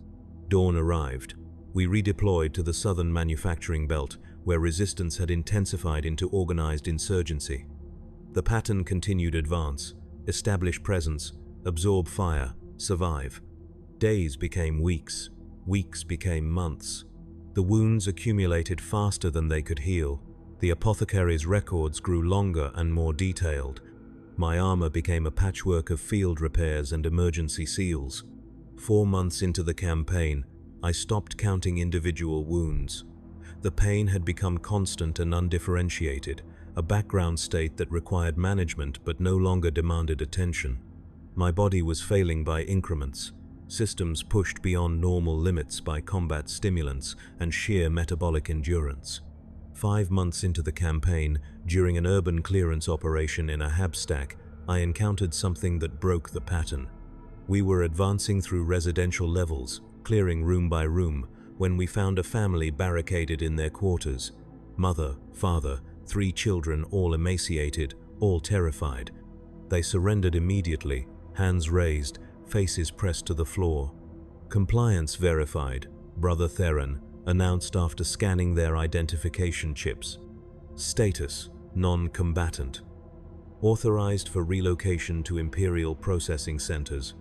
Dawn arrived. We redeployed to the southern manufacturing belt, where resistance had intensified into organized insurgency. The pattern continued advance, establish presence, absorb fire, survive. Days became weeks, weeks became months. The wounds accumulated faster than they could heal. The apothecary's records grew longer and more detailed. My armor became a patchwork of field repairs and emergency seals. 4 months into the campaign, I stopped counting individual wounds. The pain had become constant and undifferentiated, a background state that required management but no longer demanded attention. My body was failing by increments, systems pushed beyond normal limits by combat stimulants and sheer metabolic endurance. 5 months into the campaign, during an urban clearance operation in a habstack, I encountered something that broke the pattern. We were advancing through residential levels, clearing room by room, when we found a family barricaded in their quarters. Mother, father, 3 children, all emaciated, all terrified. They surrendered immediately, hands raised, faces pressed to the floor. "Compliance verified," Brother Theron announced after scanning their identification chips. "Status: non-combatant. Authorized for relocation to Imperial processing centers."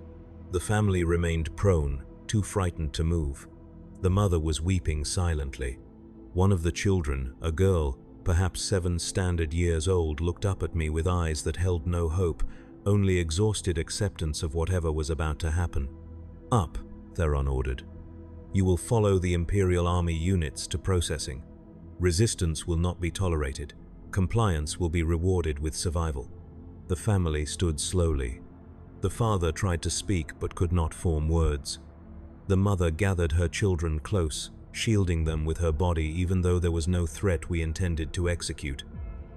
The family remained prone, too frightened to move. The mother was weeping silently. One of the children, a girl, perhaps 7 standard years old, looked up at me with eyes that held no hope, only exhausted acceptance of whatever was about to happen. "Up," Theron ordered. "You will follow the Imperial Army units to processing. Resistance will not be tolerated. Compliance will be rewarded with survival." The family stood slowly. The father tried to speak but could not form words. The mother gathered her children close, shielding them with her body even though there was no threat we intended to execute.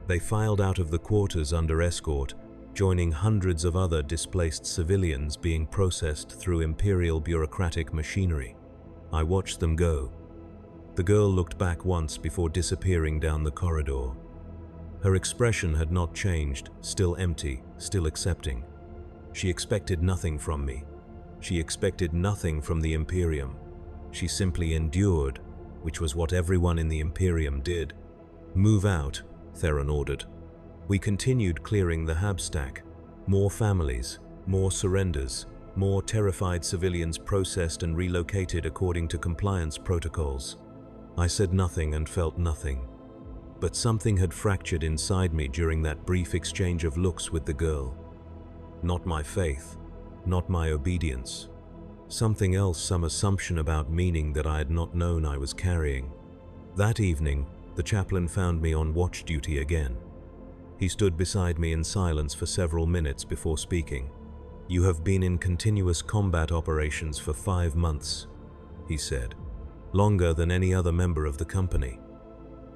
They filed out of the quarters under escort, joining hundreds of other displaced civilians being processed through Imperial bureaucratic machinery. I watched them go. The girl looked back once before disappearing down the corridor. Her expression had not changed, still empty, still accepting. She expected nothing from me. She expected nothing from the Imperium. She simply endured, which was what everyone in the Imperium did. "Move out," Theron ordered. We continued clearing the habstack. More families, more surrenders. More terrified civilians processed and relocated according to compliance protocols. I said nothing and felt nothing. But something had fractured inside me during that brief exchange of looks with the girl. Not my faith, not my obedience. Something else, some assumption about meaning that I had not known I was carrying. That evening, the chaplain found me on watch duty again. He stood beside me in silence for several minutes before speaking. "You have been in continuous combat operations for 5 months," he said. "Longer than any other member of the company.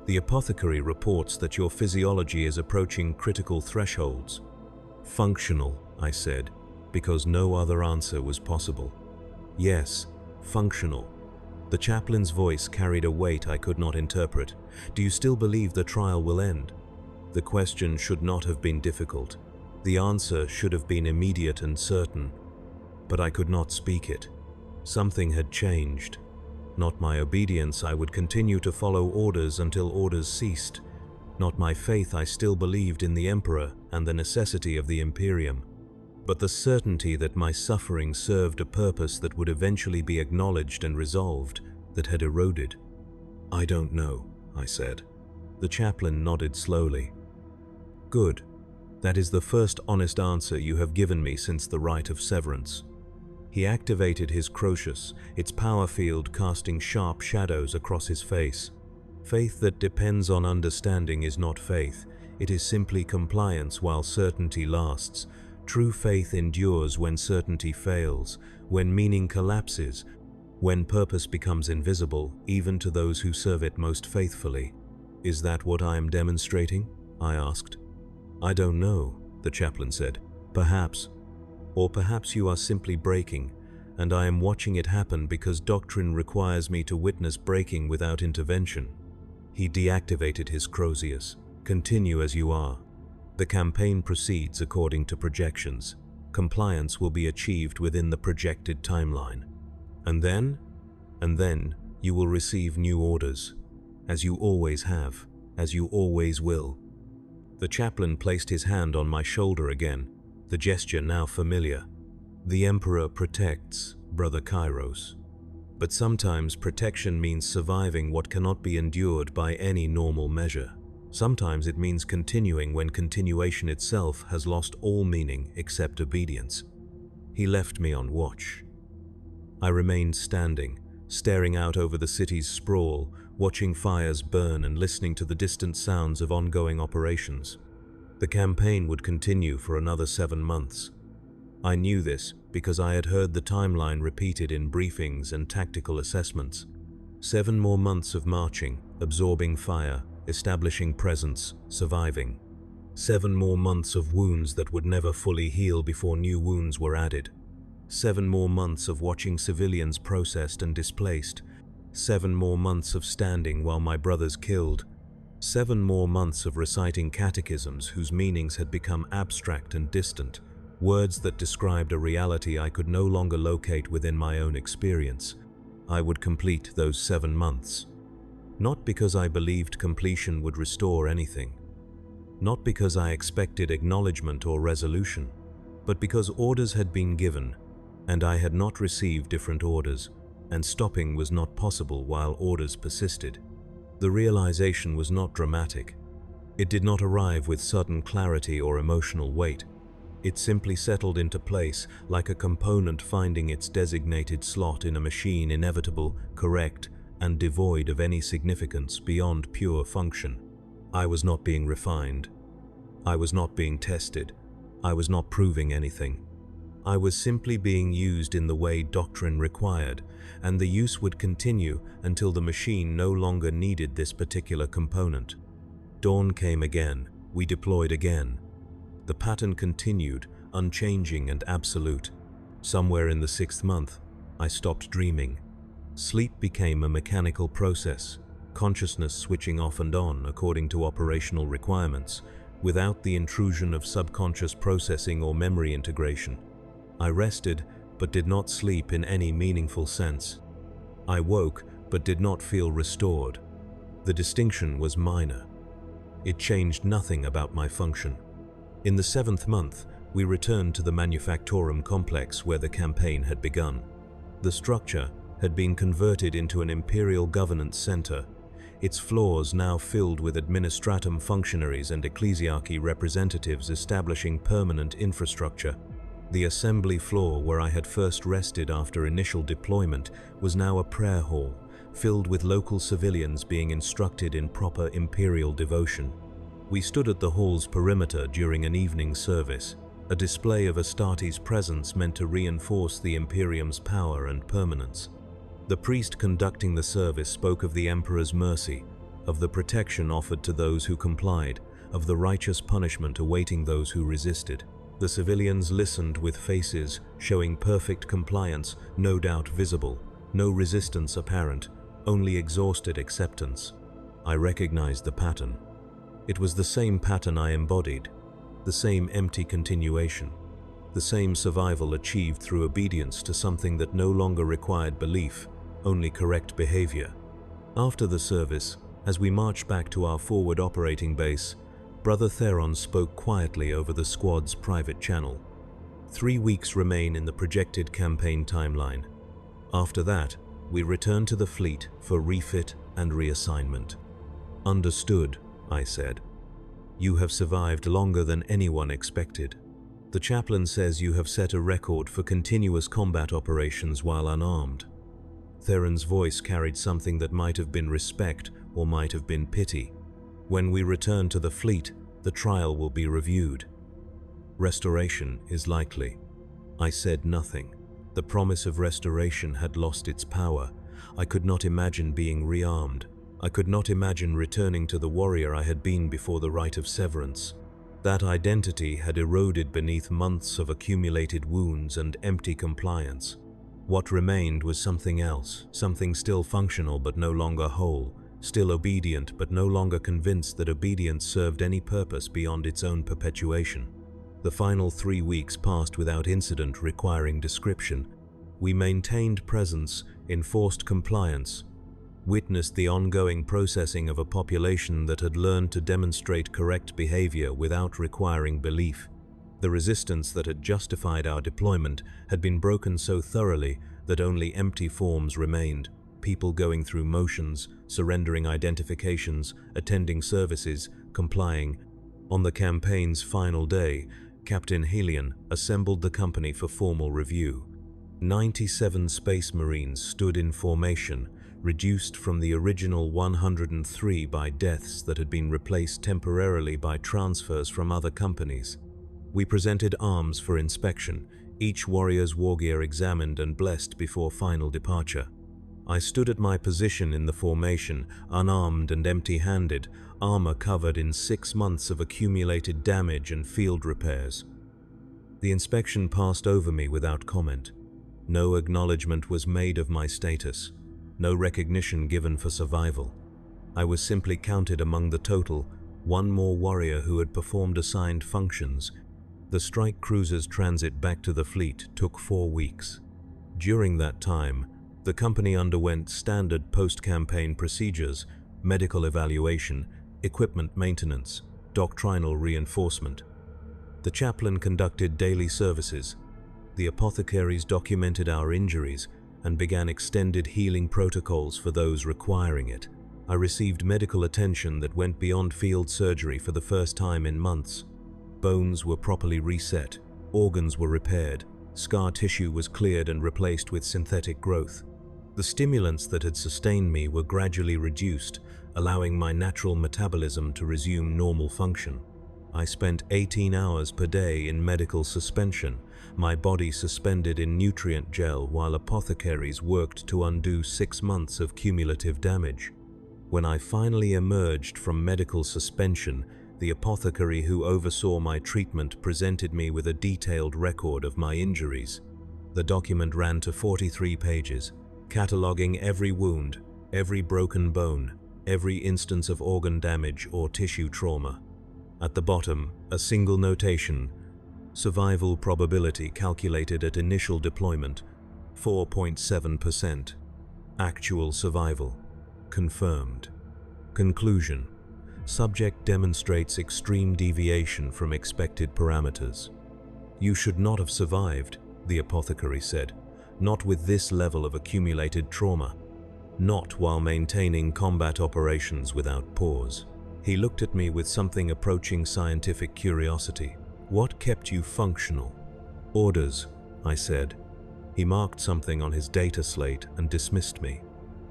The apothecary reports that your physiology is approaching critical thresholds." "Functional," I said, because no other answer was possible. "Yes, functional." The chaplain's voice carried a weight I could not interpret. "Do you still believe the trial will end?" The question should not have been difficult. The answer should have been immediate and certain. But I could not speak it. Something had changed. Not my obedience, I would continue to follow orders until orders ceased. Not my faith, I still believed in the Emperor and the necessity of the Imperium. But the certainty that my suffering served a purpose that would eventually be acknowledged and resolved, that had eroded. "I don't know," I said. The chaplain nodded slowly. "Good. That is the first honest answer you have given me since the rite of severance." He activated his Croesus, its power field casting sharp shadows across his face. "Faith that depends on understanding is not faith. It is simply compliance while certainty lasts. True faith endures when certainty fails, when meaning collapses, when purpose becomes invisible, even to those who serve it most faithfully." "Is that what I am demonstrating?" I asked. "I don't know," the chaplain said. "Perhaps. Or perhaps you are simply breaking, and I am watching it happen because doctrine requires me to witness breaking without intervention." He deactivated his Croesus. "Continue as you are. The campaign proceeds according to projections. Compliance will be achieved within the projected timeline. And then you will receive new orders, as you always have, as you always will." The chaplain placed his hand on my shoulder again, the gesture now familiar. "The Emperor protects, Brother Kairos. But sometimes protection means surviving what cannot be endured by any normal measure. Sometimes it means continuing when continuation itself has lost all meaning except obedience." He left me on watch. I remained standing, staring out over the city's sprawl, watching fires burn and listening to the distant sounds of ongoing operations. The campaign would continue for another 7 months. I knew this because I had heard the timeline repeated in briefings and tactical assessments. 7 more months of marching, absorbing fire, establishing presence, surviving. 7 more months of wounds that would never fully heal before new wounds were added. 7 more months of watching civilians processed and displaced. 7 more months of standing while my brothers killed. 7 more months of reciting catechisms whose meanings had become abstract and distant, words that described a reality I could no longer locate within my own experience. I would complete those 7 months. Not because I believed completion would restore anything. Not because I expected acknowledgement or resolution, but because orders had been given, and I had not received different orders, and stopping was not possible while orders persisted. The realization was not dramatic. It did not arrive with sudden clarity or emotional weight. It simply settled into place like a component finding its designated slot in a machine, inevitable, correct, and devoid of any significance beyond pure function. I was not being refined. I was not being tested. I was not proving anything. I was simply being used in the way doctrine required, and the use would continue until the machine no longer needed this particular component. Dawn came again. We deployed again. The pattern continued, unchanging and absolute. Somewhere in the 6th month, I stopped dreaming. Sleep became a mechanical process, consciousness switching off and on according to operational requirements, without the intrusion of subconscious processing or memory integration. I rested, but did not sleep in any meaningful sense. I woke, but did not feel restored. The distinction was minor. It changed nothing about my function. In the 7th month, We returned to the Manufactorum complex where the campaign had begun. The structure had been converted into an imperial governance center, its floors now filled with administratum functionaries and ecclesiarchy representatives establishing permanent infrastructure. The assembly floor where I had first rested after initial deployment was now a prayer hall, filled with local civilians being instructed in proper imperial devotion. We stood at the hall's perimeter during an evening service, a display of Astartes' presence meant to reinforce the Imperium's power and permanence. The priest conducting the service spoke of the Emperor's mercy, of the protection offered to those who complied, of the righteous punishment awaiting those who resisted. The civilians listened with faces showing perfect compliance, no doubt visible, no resistance apparent, only exhausted acceptance. I recognized the pattern. It was the same pattern I embodied, the same empty continuation, the same survival achieved through obedience to something that no longer required belief, only correct behavior. After the service, as we marched back to our forward operating base, Brother Theron spoke quietly over the squad's private channel. 3 weeks remain in the projected campaign timeline. After that, we return to the fleet for refit and reassignment. Understood, I said. You have survived longer than anyone expected. The chaplain says you have set a record for continuous combat operations while unarmed. Theron's voice carried something that might have been respect or might have been pity. When we return to the fleet, the trial will be reviewed. Restoration is likely. I said nothing. The promise of restoration had lost its power. I could not imagine being rearmed. I could not imagine returning to the warrior I had been before the rite of severance. That identity had eroded beneath months of accumulated wounds and empty compliance. What remained was something else, something still functional but no longer whole, still obedient but no longer convinced that obedience served any purpose beyond its own perpetuation. The final 3 weeks passed without incident requiring description. We maintained presence, enforced compliance, witnessed the ongoing processing of a population that had learned to demonstrate correct behavior without requiring belief. The resistance that had justified our deployment had been broken so thoroughly that only empty forms remained, people going through motions, surrendering identifications, attending services, complying. On the campaign's final day, Captain Helion assembled the company for formal review. 97 Space Marines stood in formation, reduced from the original 103 by deaths that had been replaced temporarily by transfers from other companies. We presented arms for inspection, each warrior's wargear examined and blessed before final departure. I stood at my position in the formation, unarmed and empty-handed, armor covered in 6 months of accumulated damage and field repairs. The inspection passed over me without comment. No acknowledgement was made of my status, no recognition given for survival. I was simply counted among the total, one more warrior who had performed assigned functions. The strike cruiser's transit back to the fleet took 4 weeks. During that time, the company underwent standard post-campaign procedures, medical evaluation, equipment maintenance, doctrinal reinforcement. The chaplain conducted daily services. The apothecaries documented our injuries and began extended healing protocols for those requiring it. I received medical attention that went beyond field surgery for the first time in months. Bones were properly reset, organs were repaired, scar tissue was cleared and replaced with synthetic growth. The stimulants that had sustained me were gradually reduced, allowing my natural metabolism to resume normal function. I spent 18 hours per day in medical suspension, my body suspended in nutrient gel while apothecaries worked to undo 6 months of cumulative damage. When I finally emerged from medical suspension, the apothecary who oversaw my treatment presented me with a detailed record of my injuries. The document ran to 43 pages, cataloging every wound, every broken bone, every instance of organ damage or tissue trauma. At the bottom, a single notation: survival probability calculated at initial deployment, 4.7%. Actual survival, confirmed. Conclusion: subject demonstrates extreme deviation from expected parameters. "You should not have survived," the apothecary said. "Not with this level of accumulated trauma. Not while maintaining combat operations without pause." He looked at me with something approaching scientific curiosity. "What kept you functional?" "Orders," I said. He marked something on his data slate and dismissed me.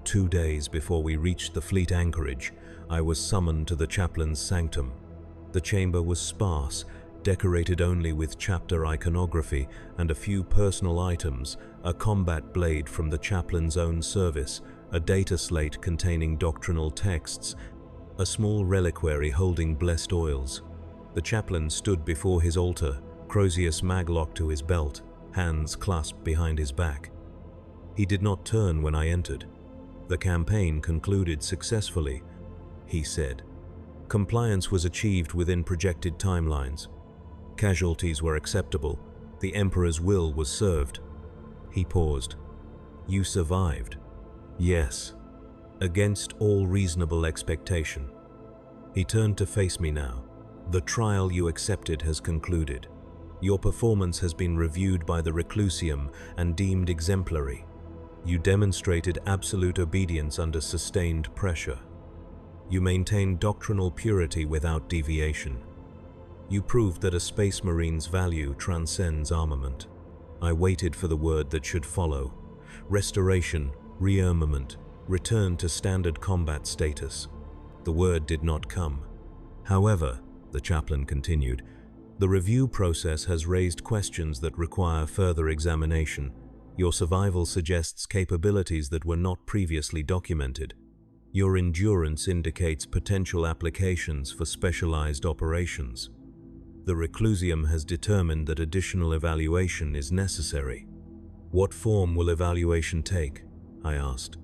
2 days before we reached the fleet anchorage, I was summoned to the chaplain's sanctum. The chamber was sparse, decorated only with chapter iconography and a few personal items, a combat blade from the chaplain's own service, a data slate containing doctrinal texts, a small reliquary holding blessed oils. The chaplain stood before his altar, Crozius maglock to his belt, hands clasped behind his back. He did not turn when I entered. "The campaign concluded successfully," he said. "Compliance was achieved within projected timelines. Casualties were acceptable. The Emperor's will was served." He paused. "You survived." "Yes, against all reasonable expectation." He turned to face me now. "The trial you accepted has concluded. Your performance has been reviewed by the Reclusium and deemed exemplary. You demonstrated absolute obedience under sustained pressure. You maintained doctrinal purity without deviation. You proved that a Space Marine's value transcends armament." I waited for the word that should follow. Restoration, rearmament, return to standard combat status. The word did not come. "However," the chaplain continued, "the review process has raised questions that require further examination. Your survival suggests capabilities that were not previously documented. Your endurance indicates potential applications for specialized operations. The Reclusium has determined that additional evaluation is necessary." "What form will evaluation take?" I asked.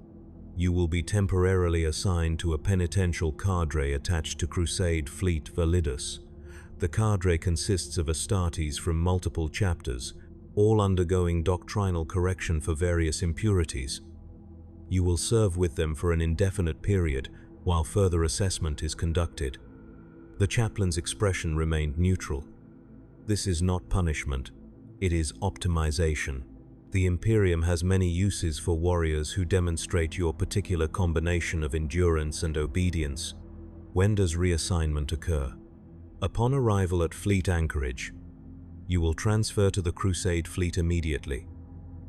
"You will be temporarily assigned to a penitential cadre attached to Crusade Fleet Validus. The cadre consists of Astartes from multiple chapters, all undergoing doctrinal correction for various impurities. You will serve with them for an indefinite period while further assessment is conducted." The chaplain's expression remained neutral. "This is not punishment. It is optimization. The Imperium has many uses for warriors who demonstrate your particular combination of endurance and obedience. When does reassignment occur?" "Upon arrival at fleet anchorage. You will transfer to the Crusade fleet immediately."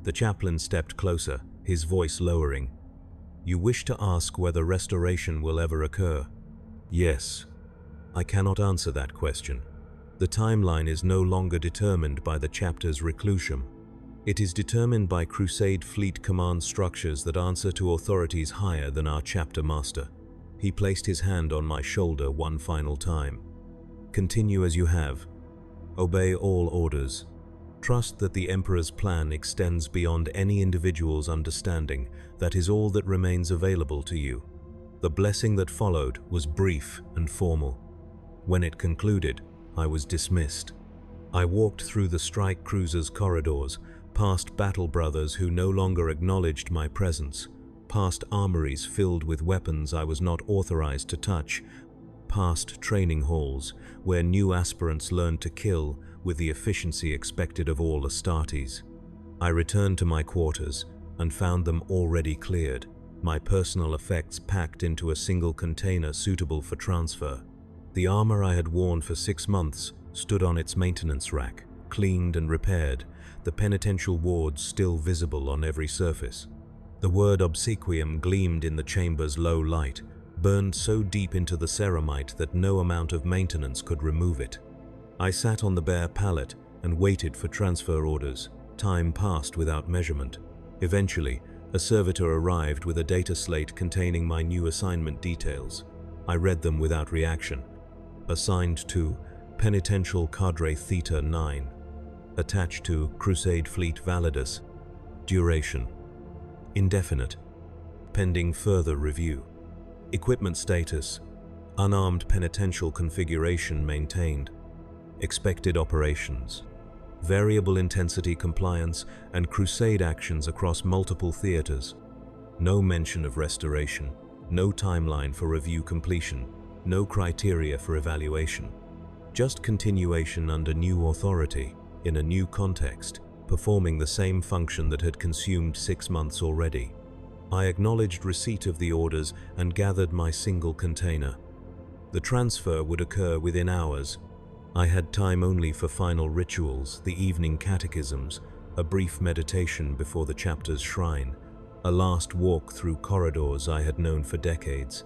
The chaplain stepped closer, his voice lowering. "You wish to ask whether restoration will ever occur?" "Yes." "I cannot answer that question. The timeline is no longer determined by the chapter's reclusium. It is determined by Crusade Fleet command structures that answer to authorities higher than our chapter master." He placed his hand on my shoulder one final time. "Continue as you have. Obey all orders. Trust that the Emperor's plan extends beyond any individual's understanding. That is all that remains available to you." The blessing that followed was brief and formal. When it concluded, I was dismissed. I walked through the strike cruiser's corridors, past battle brothers who no longer acknowledged my presence, past armories filled with weapons I was not authorized to touch, past training halls where new aspirants learned to kill with the efficiency expected of all Astartes. I returned to my quarters and found them already cleared, my personal effects packed into a single container suitable for transfer. The armor I had worn for 6 months stood on its maintenance rack, cleaned and repaired, the penitential wards still visible on every surface. The word obsequium gleamed in the chamber's low light, burned so deep into the ceramite that no amount of maintenance could remove it. I sat on the bare pallet and waited for transfer orders. Time passed without measurement. Eventually, a servitor arrived with a data slate containing my new assignment details. I read them without reaction. Assigned to Penitential Cadre Theta 9. Attached to Crusade Fleet Validus. Duration: indefinite. Pending further review. Equipment status: unarmed penitential configuration maintained. Expected operations: variable intensity compliance and crusade actions across multiple theaters. No mention of restoration. No timeline for review completion. No criteria for evaluation. Just continuation under new authority. in a new context, performing the same function that had consumed 6 months already. I acknowledged receipt of the orders and gathered my single container. The transfer would occur within hours. I had time only for final rituals, the evening catechisms, a brief meditation before the chapter's shrine, a last walk through corridors I had known for decades.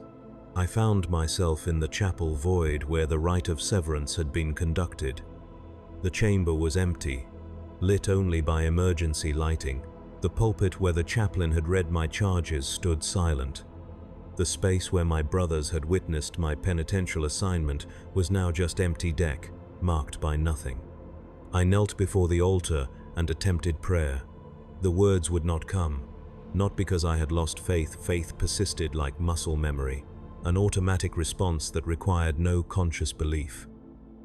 I found myself in the chapel void where the rite of severance had been conducted. The chamber was empty, lit only by emergency lighting. The pulpit where the chaplain had read my charges stood silent. The space where my brothers had witnessed my penitential assignment was now just empty deck, marked by nothing. I knelt before the altar and attempted prayer. The words would not come, not because I had lost faith. Faith persisted like muscle memory, an automatic response that required no conscious belief.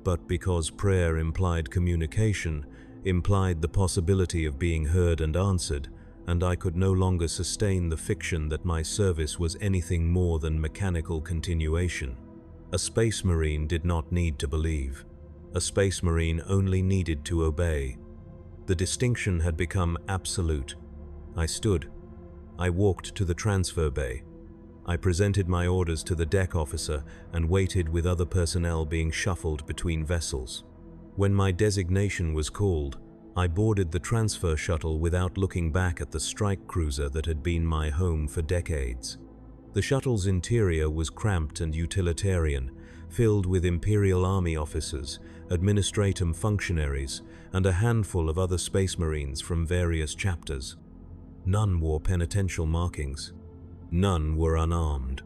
But because prayer implied communication, implied the possibility of being heard and answered, and I could no longer sustain the fiction that my service was anything more than mechanical continuation. A Space Marine did not need to believe. A Space Marine only needed to obey. The distinction had become absolute. I stood. I walked to the transfer bay. I presented my orders to the deck officer and waited with other personnel being shuffled between vessels. When my designation was called, I boarded the transfer shuttle without looking back at the strike cruiser that had been my home for decades. The shuttle's interior was cramped and utilitarian, filled with Imperial Army officers, administratum functionaries, and a handful of other Space Marines from various chapters. None wore penitential markings. None were unarmed.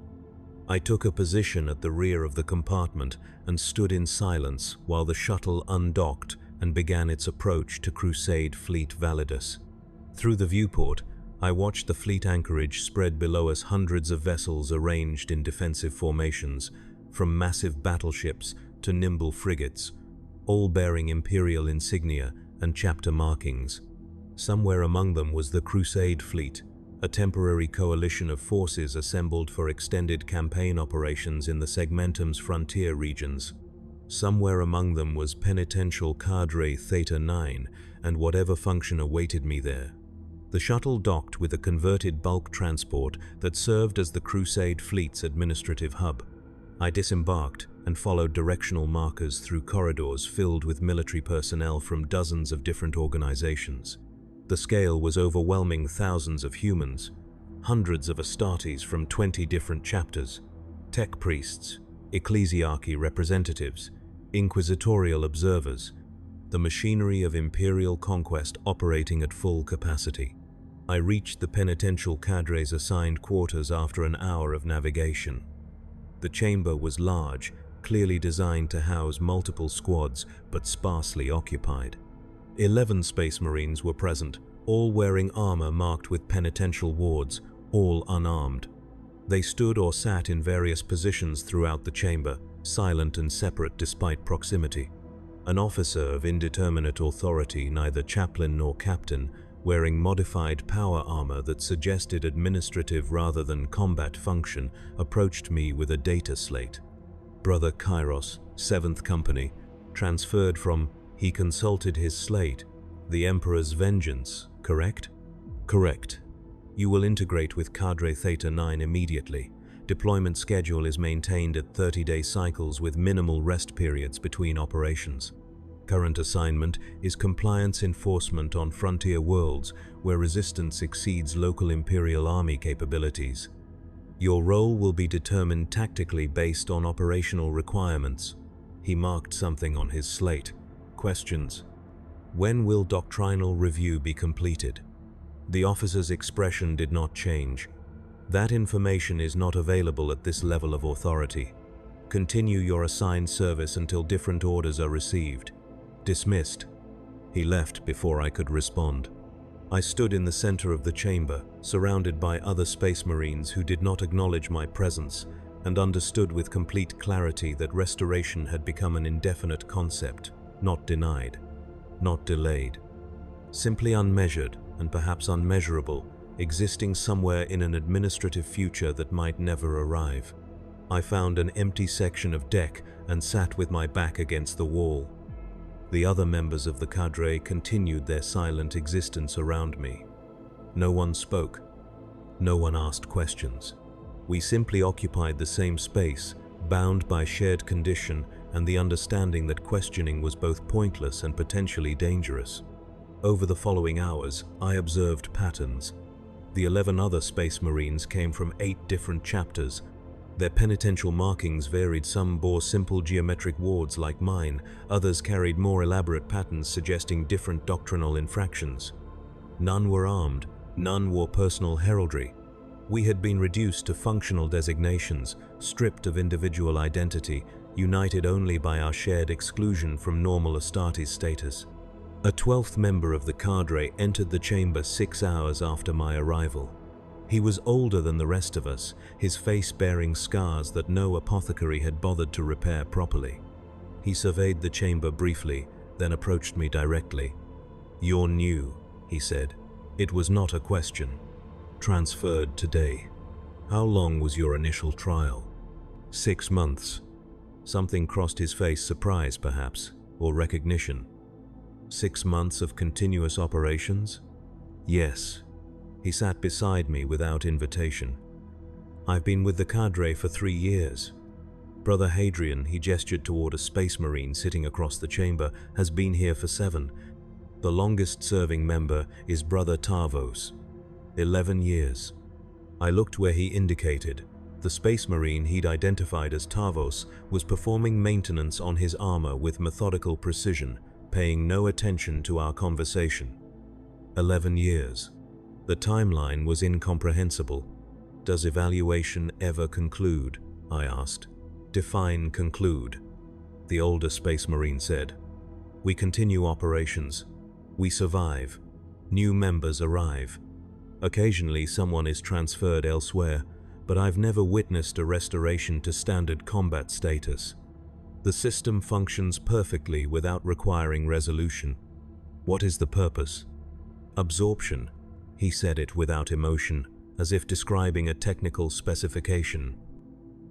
I took a position at the rear of the compartment and stood in silence while the shuttle undocked and began its approach to Crusade Fleet Validus. Through the viewport, I watched the fleet anchorage spread below us, hundreds of vessels arranged in defensive formations, from massive battleships to nimble frigates, all bearing Imperial insignia and chapter markings. Somewhere among them was the Crusade Fleet, a temporary coalition of forces assembled for extended campaign operations in the Segmentum's frontier regions. Somewhere among them was Penitential Cadre Theta 9 and whatever function awaited me there. The shuttle docked with a converted bulk transport that served as the Crusade Fleet's administrative hub. I disembarked and followed directional markers through corridors filled with military personnel from dozens of different organizations. The scale was overwhelming. Thousands of humans, hundreds of Astartes from 20 different chapters, tech priests, ecclesiarchy representatives, inquisitorial observers, the machinery of imperial conquest operating at full capacity. I reached the penitential cadre's assigned quarters after an hour of navigation. The chamber was large, clearly designed to house multiple squads, but sparsely occupied. 11 Space Marines were present, all wearing armor marked with penitential wards, all unarmed. They stood or sat in various positions throughout the chamber, silent and separate despite proximity. An officer of indeterminate authority, neither chaplain nor captain, wearing modified power armor that suggested administrative rather than combat function, approached me with a data slate. Brother Kairos, 7th Company, transferred from. He consulted his slate. The Emperor's Vengeance, correct? Correct. You will integrate with Cadre Theta 9 immediately. Deployment schedule is maintained at 30-day cycles with minimal rest periods between operations. Current assignment is compliance enforcement on frontier worlds where resistance exceeds local Imperial Army capabilities. Your role will be determined tactically based on operational requirements. He marked something on his slate. Questions. When will doctrinal review be completed? The officer's expression did not change. That information is not available at this level of authority. Continue your assigned service until different orders are received. Dismissed. He left before I could respond. I stood in the center of the chamber, surrounded by other Space Marines who did not acknowledge my presence and understood with complete clarity that restoration had become an indefinite concept, not denied, not delayed, simply unmeasured and perhaps unmeasurable, existing somewhere in an administrative future that might never arrive. I found an empty section of deck and sat with my back against the wall. The other members of the cadre continued their silent existence around me. No one spoke. No one asked questions. We simply occupied the same space, bound by shared condition and the understanding that questioning was both pointless and potentially dangerous. Over the following hours, I observed patterns. The 11 other Space Marines came from 8 different chapters. Their penitential markings varied. Some bore simple geometric wards like mine, others carried more elaborate patterns suggesting different doctrinal infractions. None were armed, none wore personal heraldry. We had been reduced to functional designations, stripped of individual identity, united only by our shared exclusion from normal Astartes status. A 12th member of the cadre entered the chamber 6 hours after my arrival. He was older than the rest of us, his face bearing scars that no apothecary had bothered to repair properly. He surveyed the chamber briefly, then approached me directly. "You're new," he said. It was not a question. "Transferred today. How long was your initial trial?" 6 months. Something crossed his face, surprise perhaps, or recognition. 6 months of continuous operations? Yes. He sat beside me without invitation. "I've been with the cadre for 3 years. Brother Hadrian," he gestured toward a Space Marine sitting across the chamber, "has been here for 7. The longest serving member is Brother Tarvos. 11 years. I looked where he indicated. The Space Marine he'd identified as Tarvos was performing maintenance on his armor with methodical precision, paying no attention to our conversation. 11 years. The timeline was incomprehensible. "Does evaluation ever conclude?" I asked. "Define conclude." The older Space Marine said. "We continue operations. We survive. New members arrive. Occasionally someone is transferred elsewhere, but I've never witnessed a restoration to standard combat status. The system functions perfectly without requiring resolution. What is the purpose?" "Absorption." He said it without emotion, as if describing a technical specification.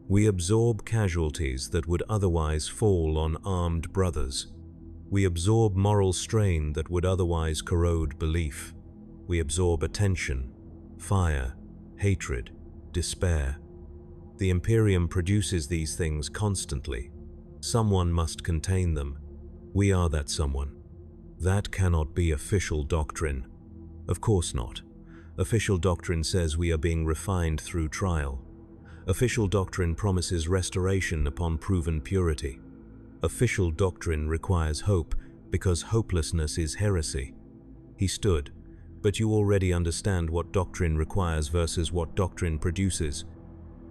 "We absorb casualties that would otherwise fall on armed brothers. We absorb moral strain that would otherwise corrode belief. We absorb attention, fire, hatred, despair. The Imperium produces these things constantly. Someone must contain them. We are that someone. That cannot be official doctrine." "Of course not. Official doctrine says we are being refined through trial. Official doctrine promises restoration upon proven purity. Official doctrine requires hope, because hopelessness is heresy." He stood. "But you already understand what doctrine requires versus what doctrine produces.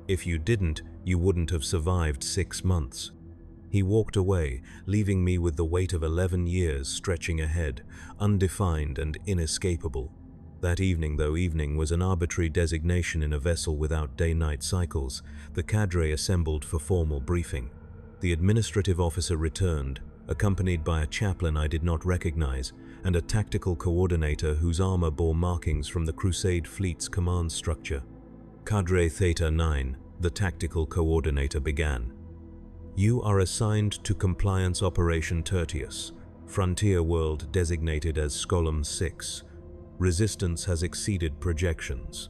If you didn't, you wouldn't have survived 6 months." He walked away, leaving me with the weight of 11 years stretching ahead, undefined and inescapable. That evening, though evening was an arbitrary designation in a vessel without day-night cycles, the cadre assembled for formal briefing. The administrative officer returned, accompanied by a chaplain I did not recognize, and a tactical coordinator whose armor bore markings from the Crusade fleet's command structure. "Cadre Theta 9, the tactical coordinator began. You are assigned to Compliance Operation Tertius, frontier world designated as Scolum 6. Resistance has exceeded projections.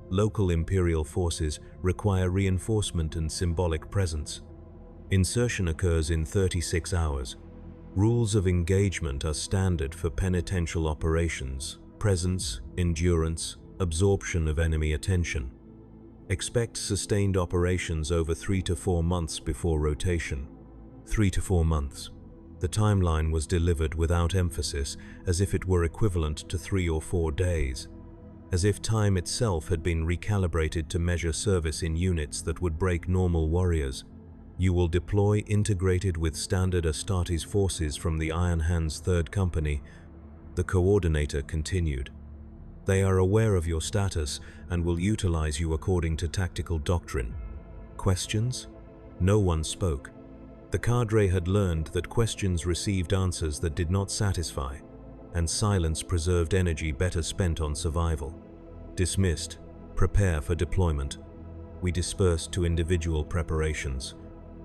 Local Imperial forces require reinforcement and symbolic presence. Insertion occurs in 36 hours. Rules of engagement are standard for penitential operations: presence, endurance, absorption of enemy attention. Expect sustained operations over 3 to 4 months before rotation." 3 to 4 months. The timeline was delivered without emphasis, as if it were equivalent to 3 or 4 days. As if time itself had been recalibrated to measure service in units that would break normal warriors. "You will deploy integrated with standard Astartes forces from the Iron Hands 3rd Company." The coordinator continued. "They are aware of your status and will utilize you according to tactical doctrine." Questions? No one spoke. The cadre had learned that questions received answers that did not satisfy, and silence preserved energy better spent on survival. Dismissed. Prepare for deployment. We dispersed to individual preparations.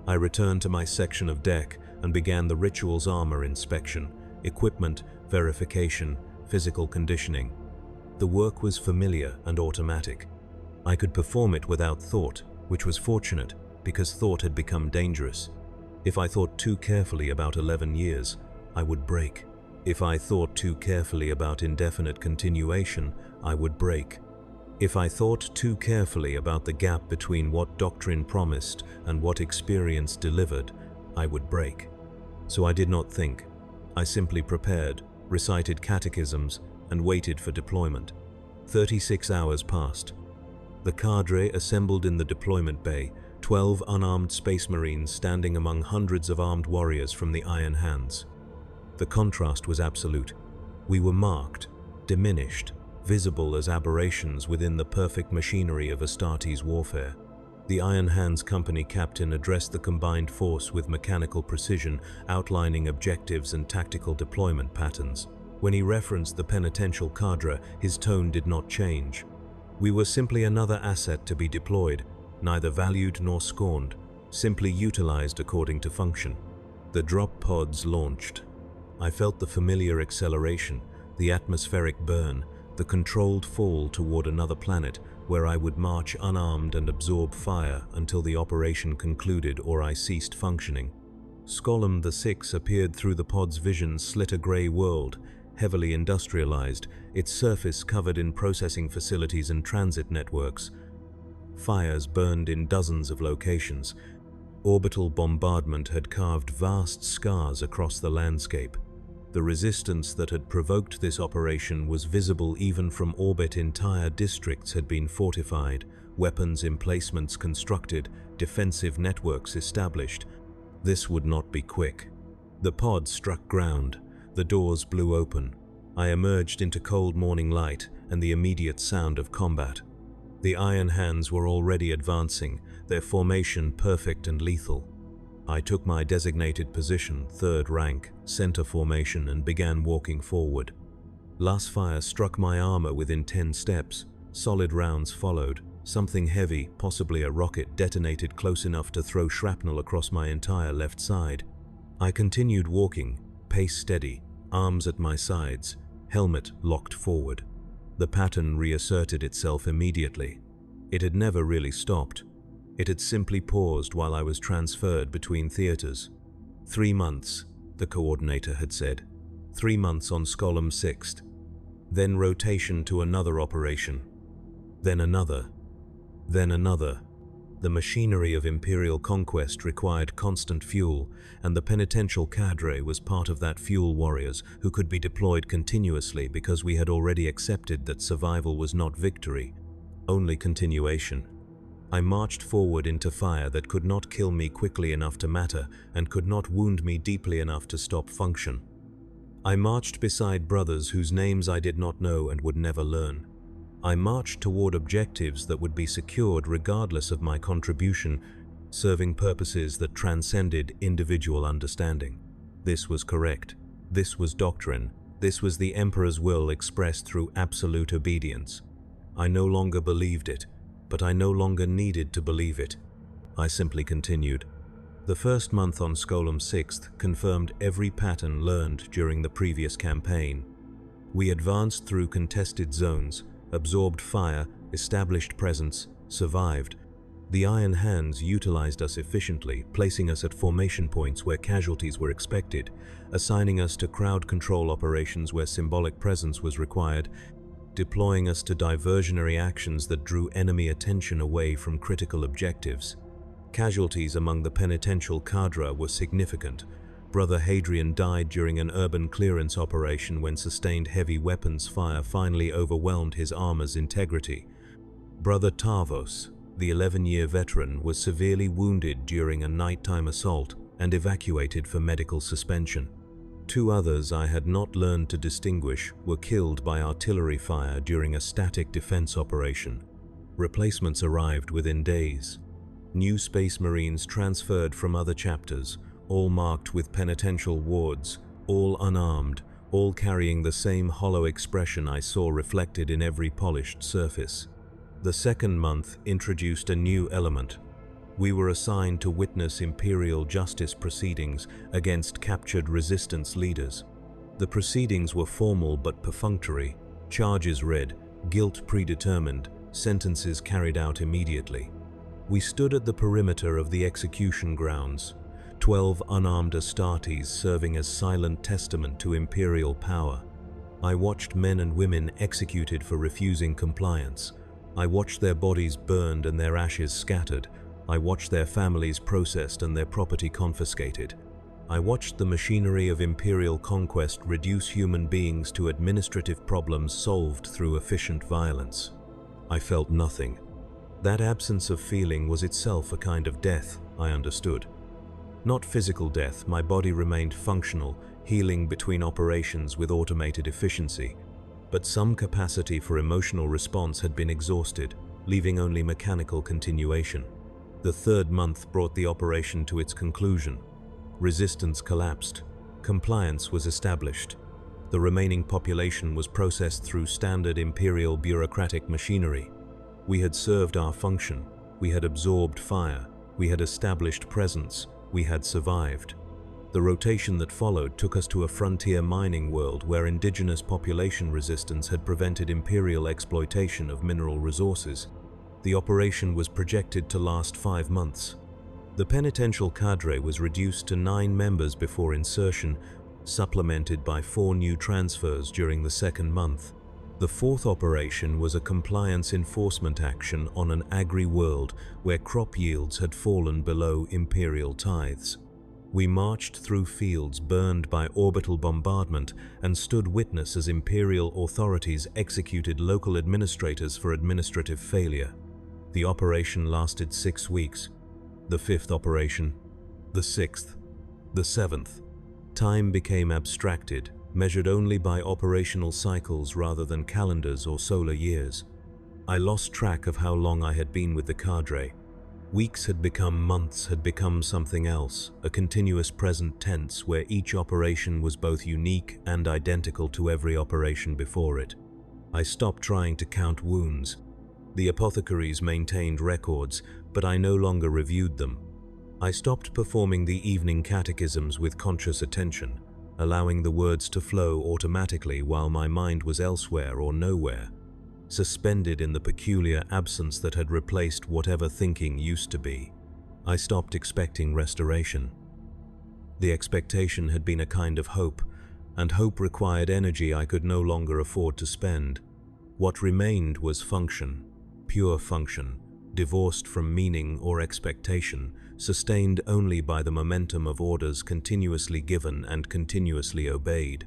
I returned to my section of deck, and began the ritual's armor inspection, equipment verification, physical conditioning. The work was familiar and automatic. I could perform it without thought, which was fortunate because thought had become dangerous. If I thought too carefully about 11 years, I would break. If I thought too carefully about indefinite continuation, I would break. If I thought too carefully about the gap between what doctrine promised and what experience delivered, I would break. So I did not think. I simply prepared, recited catechisms, and waited for deployment. 36 hours passed. The cadre assembled in the deployment bay, 12 unarmed Space Marines standing among hundreds of armed warriors from the Iron Hands. The contrast was absolute. We were marked, diminished, visible as aberrations within the perfect machinery of Astartes warfare. The Iron Hands company captain addressed the combined force with mechanical precision, outlining objectives and tactical deployment patterns. When he referenced the penitential cadre, his tone did not change. We were simply another asset to be deployed, neither valued nor scorned, simply utilized according to function. The drop pods launched. I felt the familiar acceleration, the atmospheric burn, the controlled fall toward another planet where I would march unarmed and absorb fire until the operation concluded or I ceased functioning. Skolem the Six appeared through the pod's vision slit a gray world, heavily industrialized, its surface covered in processing facilities and transit networks. Fires burned in dozens of locations. Orbital bombardment had carved vast scars across the landscape. The resistance that had provoked this operation was visible even from orbit. Entire districts had been fortified, weapons emplacements constructed, defensive networks established. This would not be quick. The pod struck ground. The doors blew open. I emerged into cold morning light and the immediate sound of combat. The Iron Hands were already advancing, their formation perfect and lethal. I took my designated position, third rank, center formation, and began walking forward. Last fire struck my armor within 10 steps. Solid rounds followed. Something heavy, possibly a rocket, detonated close enough to throw shrapnel across my entire left side. I continued walking, pace steady, arms at my sides, helmet locked forward. The pattern reasserted itself immediately. It had never really stopped. It had simply paused while I was transferred between theaters. 3 months, the coordinator had said. 3 months on Skolem 6th. Then rotation to another operation. Then another. Then another. The machinery of Imperial conquest required constant fuel, and the penitential cadre was part of that fuel warriors who could be deployed continuously because we had already accepted that survival was not victory, only continuation. I marched forward into fire that could not kill me quickly enough to matter and could not wound me deeply enough to stop function. I marched beside brothers whose names I did not know and would never learn. I marched toward objectives that would be secured regardless of my contribution, serving purposes that transcended individual understanding. This was correct. This was doctrine. This was the Emperor's will expressed through absolute obedience. I no longer believed it, but I no longer needed to believe it. I simply continued. The first month on Skolem 6th confirmed every pattern learned during the previous campaign. We advanced through contested zones, absorbed fire, established presence, survived. The Iron Hands utilized us efficiently, placing us at formation points where casualties were expected, assigning us to crowd control operations where symbolic presence was required, deploying us to diversionary actions that drew enemy attention away from critical objectives. Casualties among the penitential cadre were significant. Brother Hadrian died during an urban clearance operation when sustained heavy weapons fire finally overwhelmed his armor's integrity. Brother Tarvos, the 11-year veteran, was severely wounded during a nighttime assault and evacuated for medical suspension. 2 others I had not learned to distinguish were killed by artillery fire during a static defense operation. Replacements arrived within days. New Space Marines transferred from other chapters, all marked with penitential wards, all unarmed, all carrying the same hollow expression I saw reflected in every polished surface. The second month introduced a new element. We were assigned to witness imperial justice proceedings against captured resistance leaders. The proceedings were formal but perfunctory, charges read, guilt predetermined, sentences carried out immediately. We stood at the perimeter of the execution grounds, 12 unarmed Astartes serving as silent testament to imperial power. I watched men and women executed for refusing compliance. I watched their bodies burned and their ashes scattered. I watched their families processed and their property confiscated. I watched the machinery of imperial conquest reduce human beings to administrative problems solved through efficient violence. I felt nothing. That absence of feeling was itself a kind of death, I understood. Not physical death, my body remained functional, healing between operations with automated efficiency. But some capacity for emotional response had been exhausted, leaving only mechanical continuation. The third month brought the operation to its conclusion. Resistance collapsed. Compliance was established. The remaining population was processed through standard imperial bureaucratic machinery. We had served our function. We had absorbed fire. We had established presence. We had survived. The rotation that followed took us to a frontier mining world where indigenous population resistance had prevented imperial exploitation of mineral resources. The operation was projected to last 5 months. The penitential cadre was reduced to 9 members before insertion, supplemented by 4 new transfers during the second month. The fourth operation was a compliance enforcement action on an agri-world where crop yields had fallen below imperial tithes. We marched through fields burned by orbital bombardment and stood witness as imperial authorities executed local administrators for administrative failure. The operation lasted 6 weeks. The 5th operation, the 6th, the 7th. Time became abstracted, measured only by operational cycles rather than calendars or solar years. I lost track of how long I had been with the cadre. Weeks had become months, had become something else, a continuous present tense where each operation was both unique and identical to every operation before it. I stopped trying to count wounds. The apothecaries maintained records, but I no longer reviewed them. I stopped performing the evening catechisms with conscious attention, allowing the words to flow automatically while my mind was elsewhere or nowhere, suspended in the peculiar absence that had replaced whatever thinking used to be. I stopped expecting restoration. The expectation had been a kind of hope, and hope required energy I could no longer afford to spend. What remained was function, pure function, divorced from meaning or expectation, sustained only by the momentum of orders continuously given and continuously obeyed.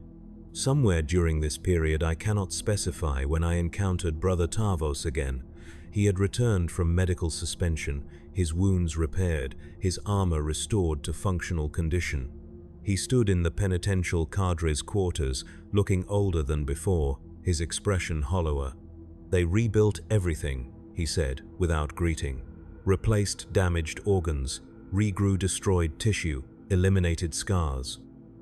Somewhere during this period I cannot specify when I encountered Brother Tavos again. He had returned from medical suspension, his wounds repaired, his armor restored to functional condition. He stood in the penitential cadre's quarters, looking older than before, his expression hollower. "They rebuilt everything," he said, without greeting. "Replaced damaged organs, regrew destroyed tissue, eliminated scars.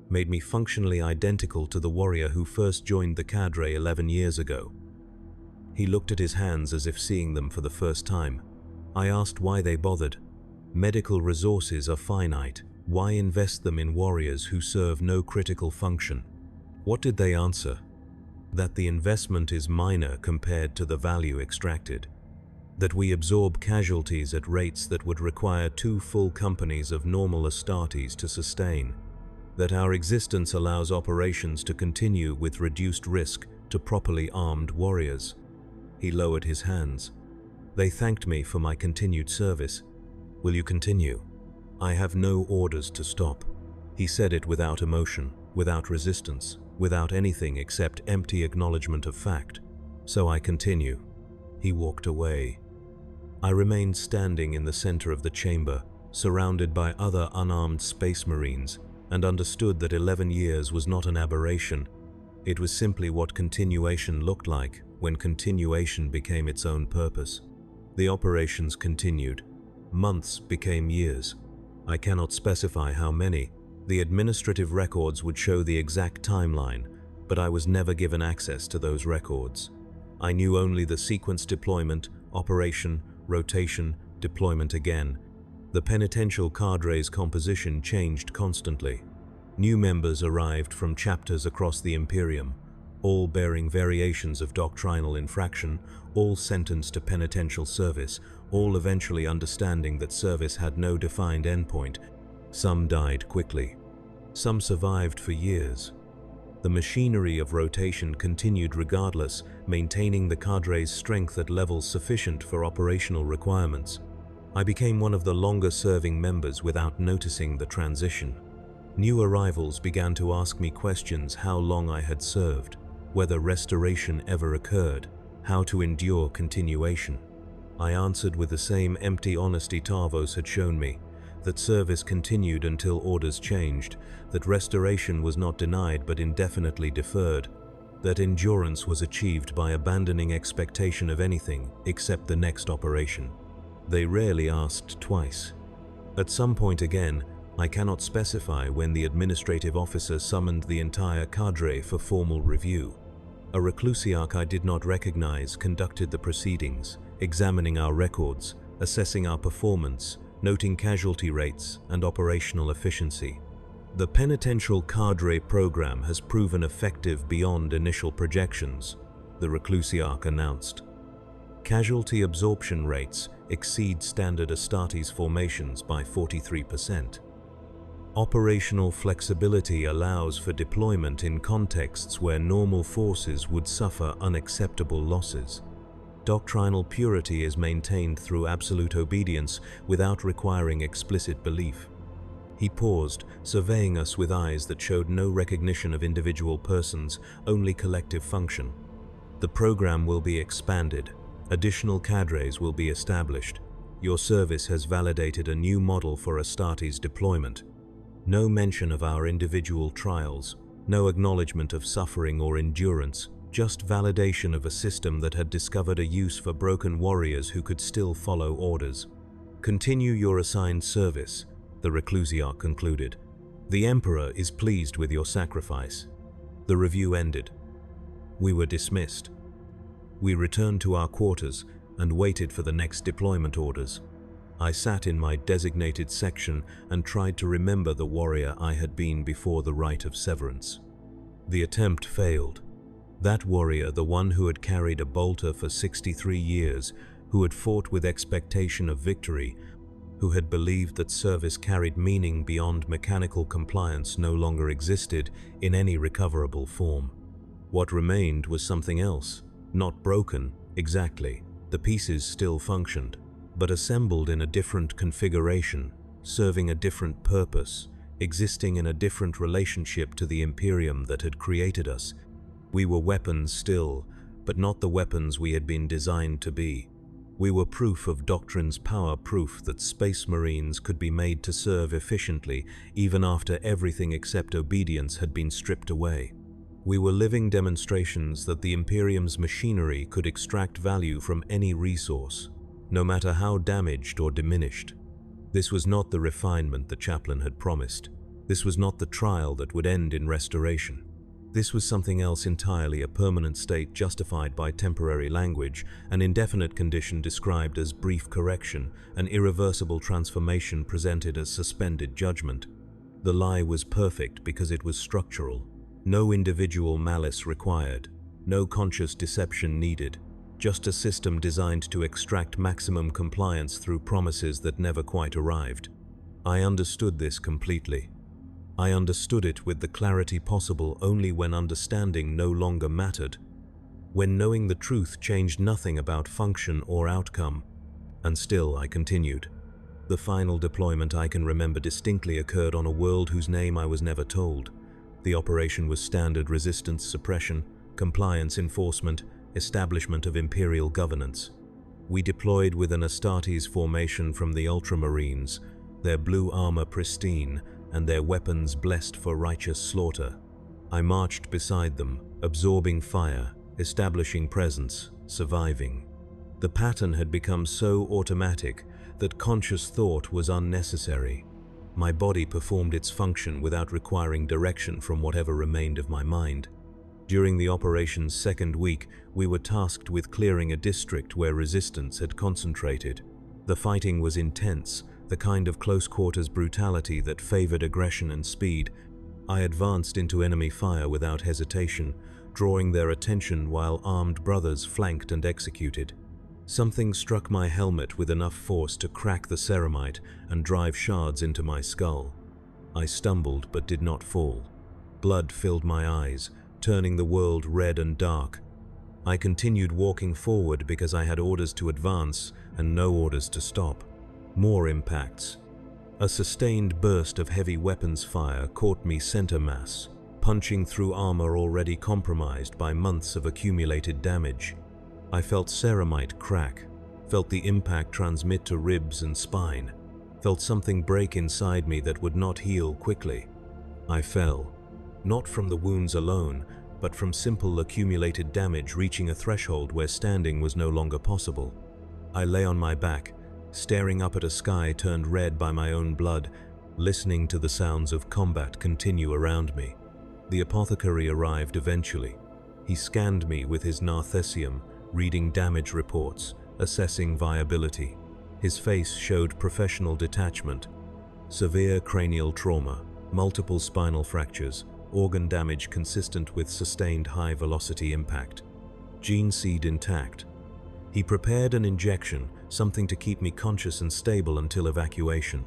Made me functionally identical to the warrior who first joined the cadre 11 years ago." He looked at his hands as if seeing them for the first time. I asked why they bothered. Medical resources are finite. Why invest them in warriors who serve no critical function? What did they answer? That the investment is minor compared to the value extracted. That we absorb casualties at rates that would require 2 full companies of normal Astartes to sustain. That our existence allows operations to continue with reduced risk to properly armed warriors. He lowered his hands. "They thanked me for my continued service. Will you continue?" "I have no orders to stop." He said it without emotion, without resistance, without anything except empty acknowledgement of fact. "So I continue." He walked away. I remained standing in the center of the chamber, surrounded by other unarmed space marines, and understood that 11 years was not an aberration. It was simply what continuation looked like when continuation became its own purpose. The operations continued. Months became years. I cannot specify how many. The administrative records would show the exact timeline, but I was never given access to those records. I knew only the sequence deployment, operation, rotation, deployment again. The penitential cadre's composition changed constantly. New members arrived from chapters across the Imperium, all bearing variations of doctrinal infraction, all sentenced to penitential service, all eventually understanding that service had no defined endpoint. Some died quickly. Some survived for years. The machinery of rotation continued regardless, maintaining the cadre's strength at levels sufficient for operational requirements. I became one of the longer-serving members without noticing the transition. New arrivals began to ask me questions: how long I had served, whether restoration ever occurred, how to endure continuation. I answered with the same empty honesty Tarvos had shown me, that service continued until orders changed, that restoration was not denied but indefinitely deferred, that endurance was achieved by abandoning expectation of anything except the next operation. They rarely asked twice. At some point again, I cannot specify when, the administrative officer summoned the entire cadre for formal review. A reclusiarch I did not recognize conducted the proceedings, examining our records, assessing our performance, noting casualty rates and operational efficiency. The penitential cadre program has proven effective beyond initial projections, the reclusiarch announced. Casualty absorption rates exceed standard Astartes formations by 43%. Operational flexibility allows for deployment in contexts where normal forces would suffer unacceptable losses. Doctrinal purity is maintained through absolute obedience without requiring explicit belief. He paused, surveying us with eyes that showed no recognition of individual persons, only collective function. The program will be expanded. Additional cadres will be established. Your service has validated a new model for Astartes deployment. No mention of our individual trials, no acknowledgement of suffering or endurance, just validation of a system that had discovered a use for broken warriors who could still follow orders. Continue your assigned service, the reclusiarch concluded. The Emperor is pleased with your sacrifice. The review ended. We were dismissed. We returned to our quarters and waited for the next deployment orders. I sat in my designated section and tried to remember the warrior I had been before the rite of severance. The attempt failed. That warrior, the one who had carried a bolter for 63 years, who had fought with expectation of victory, who had believed that service carried meaning beyond mechanical compliance, no longer existed in any recoverable form. What remained was something else, not broken, exactly. The pieces still functioned, but assembled in a different configuration, serving a different purpose, existing in a different relationship to the Imperium that had created us. We were weapons still, but not the weapons we had been designed to be. We were proof of doctrine's power, proof that Space Marines could be made to serve efficiently even after everything except obedience had been stripped away. We were living demonstrations that the Imperium's machinery could extract value from any resource, no matter how damaged or diminished. This was not the refinement the chaplain had promised. This was not the trial that would end in restoration. This was something else entirely, a permanent state justified by temporary language, an indefinite condition described as brief correction, an irreversible transformation presented as suspended judgment. The lie was perfect because it was structural. No individual malice required, no conscious deception needed, just a system designed to extract maximum compliance through promises that never quite arrived. I understood this completely. I understood it with the clarity possible only when understanding no longer mattered, when knowing the truth changed nothing about function or outcome. And still I continued. The final deployment I can remember distinctly occurred on a world whose name I was never told. The operation was standard resistance suppression, compliance enforcement, establishment of imperial governance. We deployed with an Astartes formation from the Ultramarines, their blue armor pristine, and their weapons blessed for righteous slaughter. I marched beside them, absorbing fire, establishing presence, surviving. The pattern had become so automatic that conscious thought was unnecessary. My body performed its function without requiring direction from whatever remained of my mind. During the operation's second week, we were tasked with clearing a district where resistance had concentrated. The fighting was intense, the kind of close-quarters brutality that favored aggression and speed. I advanced into enemy fire without hesitation, drawing their attention while armed brothers flanked and executed. Something struck my helmet with enough force to crack the ceramite and drive shards into my skull. I stumbled but did not fall. Blood filled my eyes, turning the world red and dark. I continued walking forward because I had orders to advance and no orders to stop. More impacts. A sustained burst of heavy weapons fire caught me center mass, punching through armor already compromised by months of accumulated damage. I felt ceramite crack, felt the impact transmit to ribs and spine, felt something break inside me that would not heal quickly. I fell, not from the wounds alone, but from simple accumulated damage reaching a threshold where standing was no longer possible. I lay on my back, staring up at a sky turned red by my own blood, listening to the sounds of combat continue around me. The apothecary arrived eventually. He scanned me with his narthesium, reading damage reports, assessing viability. His face showed professional detachment. Severe cranial trauma, multiple spinal fractures, organ damage consistent with sustained high-velocity impact. Gene seed intact. He prepared an injection, something to keep me conscious and stable until evacuation.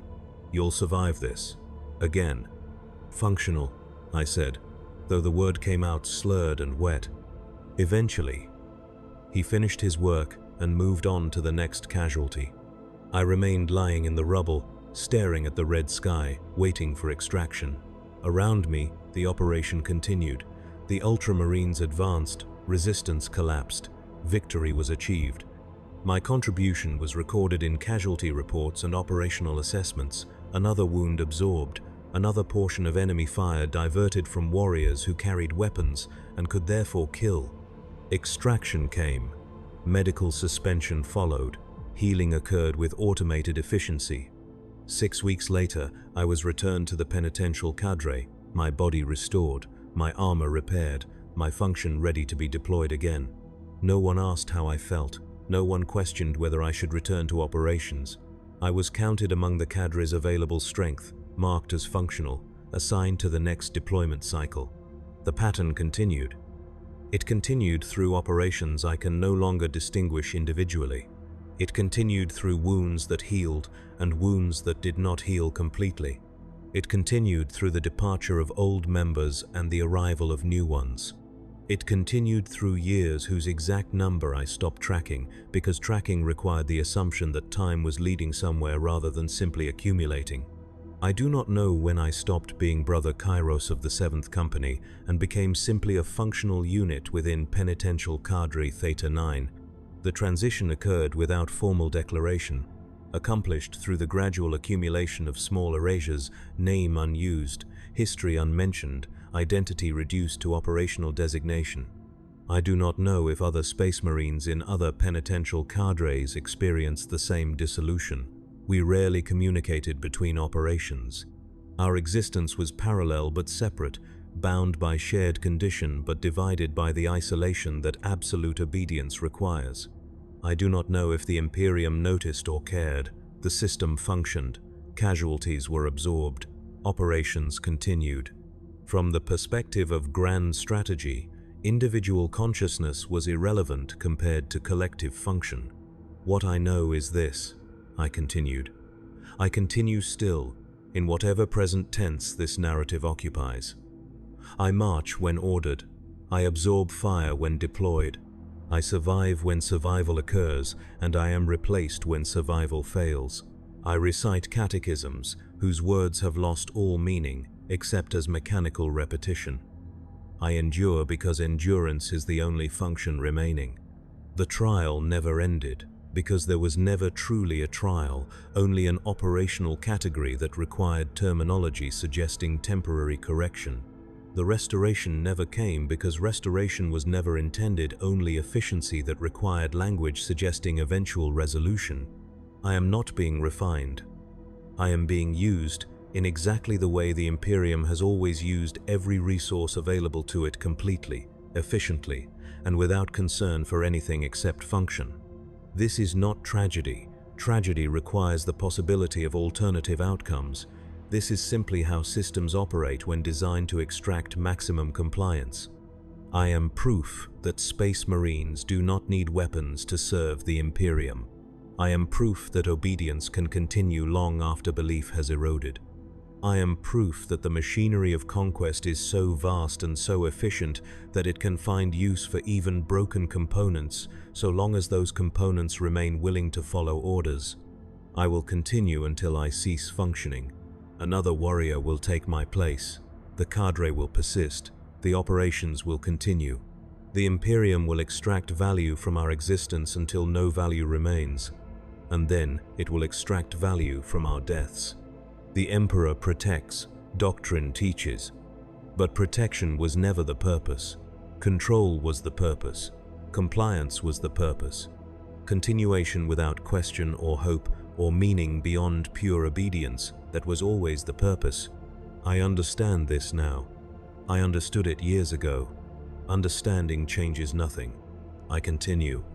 "You'll survive this." Again. "Functional," I said, though the word came out slurred and wet. "Eventually." He finished his work and moved on to the next casualty. I remained lying in the rubble, staring at the red sky, waiting for extraction. Around me, the operation continued. The Ultramarines advanced, resistance collapsed, victory was achieved. My contribution was recorded in casualty reports and operational assessments, another wound absorbed, another portion of enemy fire diverted from warriors who carried weapons and could therefore kill. Extraction came. Medical suspension followed. Healing occurred with automated efficiency. 6 weeks later, I was returned to the penitential cadre, my body restored, my armor repaired, my function ready to be deployed again. No one asked how I felt. No one questioned whether I should return to operations. I was counted among the cadre's available strength, marked as functional, assigned to the next deployment cycle. The pattern continued. It continued through operations I can no longer distinguish individually. It continued through wounds that healed and wounds that did not heal completely. It continued through the departure of old members and the arrival of new ones. It continued through years whose exact number I stopped tracking, because tracking required the assumption that time was leading somewhere rather than simply accumulating. I do not know when I stopped being Brother Kairos of the 7th Company and became simply a functional unit within Penitential Cadre Theta 9. The transition occurred without formal declaration, accomplished through the gradual accumulation of small erasures, name unused, history unmentioned, identity reduced to operational designation. I do not know if other Space Marines in other penitential cadres experienced the same dissolution. We rarely communicated between operations. Our existence was parallel but separate, bound by shared condition but divided by the isolation that absolute obedience requires. I do not know if the Imperium noticed or cared. The system functioned. Casualties were absorbed. Operations continued. From the perspective of grand strategy, individual consciousness was irrelevant compared to collective function. What I know is this, I continued. I continue still, in whatever present tense this narrative occupies. I march when ordered. I absorb fire when deployed. I survive when survival occurs, and I am replaced when survival fails. I recite catechisms whose words have lost all meaning except as mechanical repetition. I endure because endurance is the only function remaining. The trial never ended, because there was never truly a trial, only an operational category that required terminology suggesting temporary correction. The restoration never came because restoration was never intended, only efficiency that required language suggesting eventual resolution. I am not being refined. I am being used in exactly the way the Imperium has always used every resource available to it completely, efficiently, and without concern for anything except function. This is not tragedy. Tragedy requires the possibility of alternative outcomes. This is simply how systems operate when designed to extract maximum compliance. I am proof that Space Marines do not need weapons to serve the Imperium. I am proof that obedience can continue long after belief has eroded. I am proof that the machinery of conquest is so vast and so efficient that it can find use for even broken components, so long as those components remain willing to follow orders. I will continue until I cease functioning. Another warrior will take my place. The cadre will persist. The operations will continue. The Imperium will extract value from our existence until no value remains. And then it will extract value from our deaths. The Emperor protects, doctrine teaches. But protection was never the purpose. Control was the purpose. Compliance was the purpose. Continuation without question or hope or meaning beyond pure obedience, that was always the purpose. I understand this now. I understood it years ago. Understanding changes nothing. I continue.